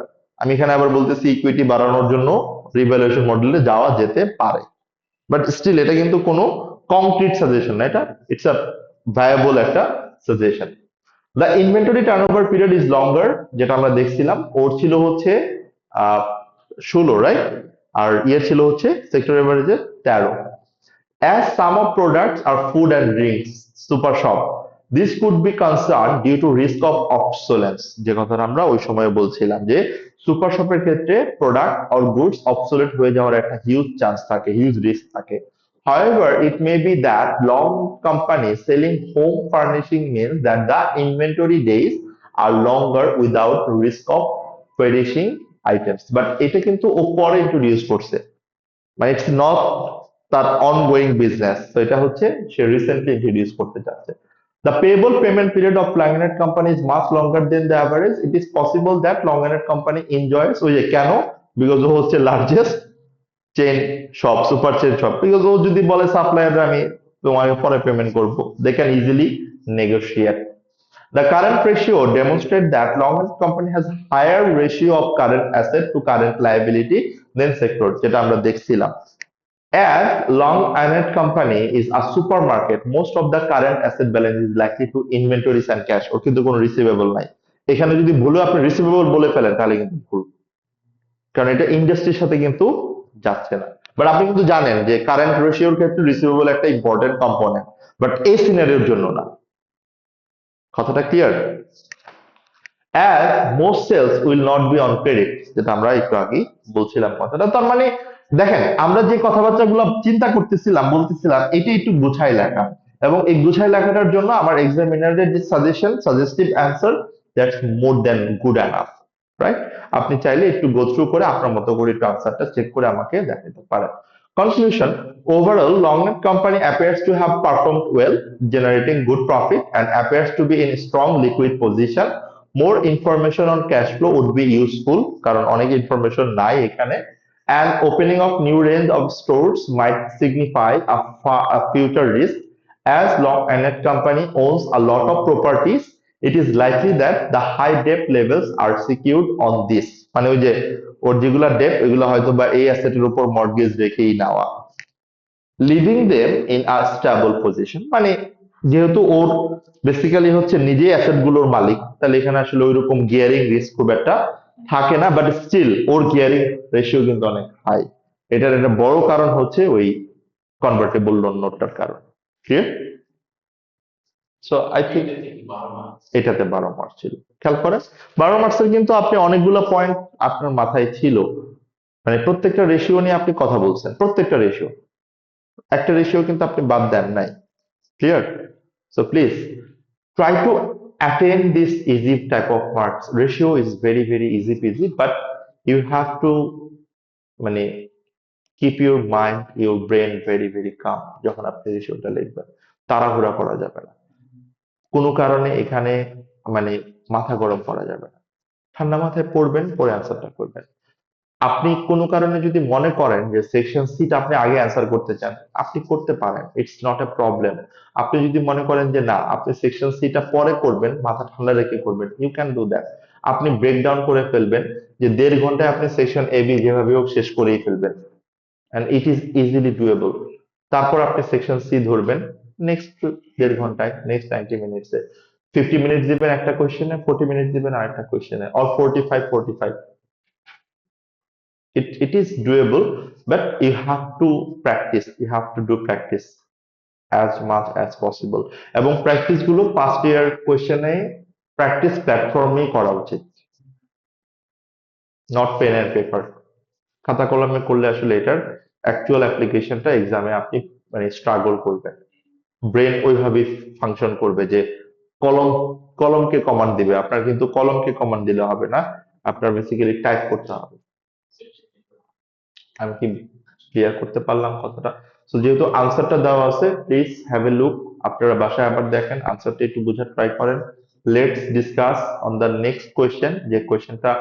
আমি এখানে আবার বলতেছি ইকুইটি বাড়ানোর জন্য রিভ্যালুয়েশন মডেলে যাওয়া যেতে পারে, বাট স্টিল এটা কিন্তু কোনো কংক্রিট সাজেশন না, এটা ইটস আ ভায়াবল একটা suggestion. The inventory turnover period is longer, যেটা আমরা দেখছিলাম ওর ছিল হচ্ছে 16, রাইট, আর ইয়ে ছিল হচ্ছে sector এভারেজে 13। As some of products are food and drinks, super shop, this could be concerned due to risk of obsolescence, যে কথাটা আমরা ওই সময় বলছিলাম যে সুপার শপের ক্ষেত্রে প্রোডাক্ট অর গুডস অবসোলেট হয়ে যাওয়ার একটা হিউজ চান্স থাকে, হিউজ রিস্ক থাকে। However, it may be that long companies selling home furnishing means that the inventory days are longer without risk of perishing items, but এটা কিন্তু ও পরে introduce করছে, মানে ইটস নট তার অনগোয়িং বিজনেস, তো এটা হচ্ছে সে রিসেন্টলি ইন্ট্রোডিউস করতে চাচ্ছে। The payable payment period of Langenet company is much longer than the average. It is possible that Langenet company enjoys, ওই যে কেন, বিকজ ও হচ্ছে largest chain shop, super chain shop, because ও যদি বলে সাপ্লায়ার আমি তোমাকে পরে পেমেন্ট করবো, they can easily negotiate. The current ratio demonstrates that Longness company has higher ratio of current asset to current liability than sector, যেটা আমরা দেখছিলাম। As Long Island Company is a supermarket, most of the current asset balance is likely to inventories and cash, ওর কিন্তু কোনো receivable নাই। এখানে যদি ভুলেও আপনি রিসিভেবল বলে ফেলেন তাহলে কিন্তু ভুল, কারণ এটা ইন্ডাস্ট্রির সাথে কিন্তু যাচ্ছে না। বাট আপনি কিন্তু জানেন যে কারেন্ট রেশিওর ক্ষেত্রে রিসিভেবল একটা ইম্পর্টেন্ট কম্পোনেন্ট, বাট এই সিনারিওর জন্য না। কথাটা clear? As most sales will not be on credit, যেটা আমরা একটু আগেই বলছিলাম কথাটা, তার মানে দেখেন আমরা যে কথাবার্তাগুলো চিন্তা করতেছিলাম বলতেছিলাম এটা একটু গুছাই লেখা, এবং এই গুছাই লেখাটার জন্য আমার এক্সামিনারের যে suggestive answer, that's more than good enough, right? আপনি চাইলে একটু গো থ্রু করে আপনার মতো করে একটু আনসারটা চেক করে আমাকে দেখাতে পারেন। Conclusion: overall, Longnet company appears to have performed well, generating good profit and appears to be in a strong liquid position. More information on cash flow would be useful কারণ অনেক ইনফরমেশন নাই এখানে, and opening of new range of stores might signify a future risk. As Long Island company owns a lot of properties, it is likely that the high debt levels are secured on this, মানে ওই যে ওর যেগুলা dep ওইগুলো হয়তো বা এই অ্যাসেটের উপর mortgage রেখেই নেওয়া, living them in a stable position, মানে যেহেতু ওর বেসিক্যালি হচ্ছে নিজেই অ্যাসেট গুলোর মালিক, তাহলে এখানে আসলে ওইরকম গিয়ারিং রিস্ক খুব একটা থাকে না, বাট স্টিল ওর গিয়ারিং রেশিও কিন্তু অনেক হাই। এটার একটা বড় কারণ হচ্ছে ওই কনভার্টেবল লোন নোটটার কারণ। ক্লিয়ার? সো আই থিঙ্ক এটাতে 12 মার্ক ছিল, খেয়াল করেন 12 মার্কসের কিন্তু আপনি অনেকগুলো পয়েন্ট আপনার মাথায় ছিল, মানে প্রত্যেকটা রেশিও নিয়ে আপনি কথা বলছেন, প্রত্যেকটা রেশিও, একটা রেশিও কিন্তু আপনি বাদ দেন নাই। Clear? So please try to attain this easy type of marks. Ratio is very easy peasy, but you have to মানে keep your mind, your brain very calm যখন আপনি রেশিওটা লিখবেন। তাড়াহুড়া করা যাবে না। কোনো কারণে এখানে মানে মাথা গরম করা যাবে না। ঠান্ডা মাথায় পড়বেন, পরে আনসারটা করবেন। আপনি কোনো কারণে যদি মনে করেন যে সেকশন সিটা আপনি আগে অ্যান্সার করতে চান, আপনি করতে পারেন, ইটস নট এ প্রবলেম। আপনি যদি মনে করেন যে না আপনি সেকশন সিটা পরে করবেন, মাথা ঠান্ডা রেখে করবেন, ইউ ক্যান ডু দ্যাট। আপনি ব্রেকডাউন করে ফেলবেন, যে 1.5 ঘন্টায় আপনি সেকশন এ বি যেভাবে হোক শেষ করেই ফেলবেন, and it is easily doable. তারপর আপনি সেকশন সি ধরবেন নেক্সট 1.5 ঘন্টায়, নেক্সট 90 মিনিটসে। 50 মিনিটস দিবেন একটা কোয়েশ্চেনে, 40 মিনিটস দিবেন আরেকটা কোয়েশ্চেনে, or 45 it is doable, but you have to practice, you have to do practice as much as possible, এবং প্র্যাকটিস গুলো ফার্স্ট ইয়ার কোয়েশ্চেনে প্র্যাকটিস প্ল্যাটফর্মেই করা উচিত, নট পেন এন্ড পেপার। খাতা কলমে করলে আসলে এটার অ্যাকচুয়াল অ্যাপ্লিকেশনটা এক্সামে আপনি মানে স্ট্রাগল করবেন, ব্রেন ওইভাবেই ফাংশন করবে যে কলম কলমকে কমান্ড দিবে, আপনার কিন্তু কলমকে কমান্ড দিলে হবে না, আপনার বেসিক্যালি টাইপ করতে হবে। আমি কি ক্লিয়ার করতে পারলাম কথাটা? সো যেহেতু আনসারটা দেওয়া আছে, প্লিজ হ্যাভ এ লুক, আপনারা বাসায় আবার দেখেন, আনসারটা একটু বোঝার ট্রাই করেন, let's discuss on the next question, যে কোয়েশ্চেনটা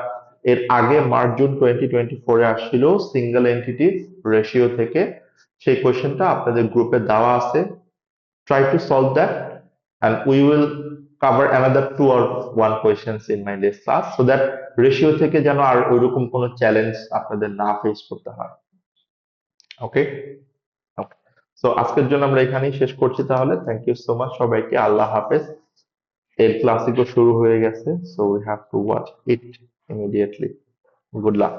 এর আগে মার্চ জুন 2024 এ আসছিল সিঙ্গেল এন্টিটি রেশিও থেকে। সেই কোয়েশ্চেনটা আপনাদের গ্রুপে দেওয়া আছে। Try to solve that, and we will cover another 2 or 1 questions in my next class, so that ratio থেকে যেন আর ওইরকম কোনো চ্যালেঞ্জ আপনাদের না ফেস করতে হয়। ওকে, ওকে। সো আজকের জন্য আমরা এখানেই শেষ করছি তাহলে। থ্যাংক ইউ সো মাচ সবাইকে। আল্লাহ হাফেজ। এর ক্লাসিকও শুরু হয়ে গেছে, so we have to watch it immediately. Good luck.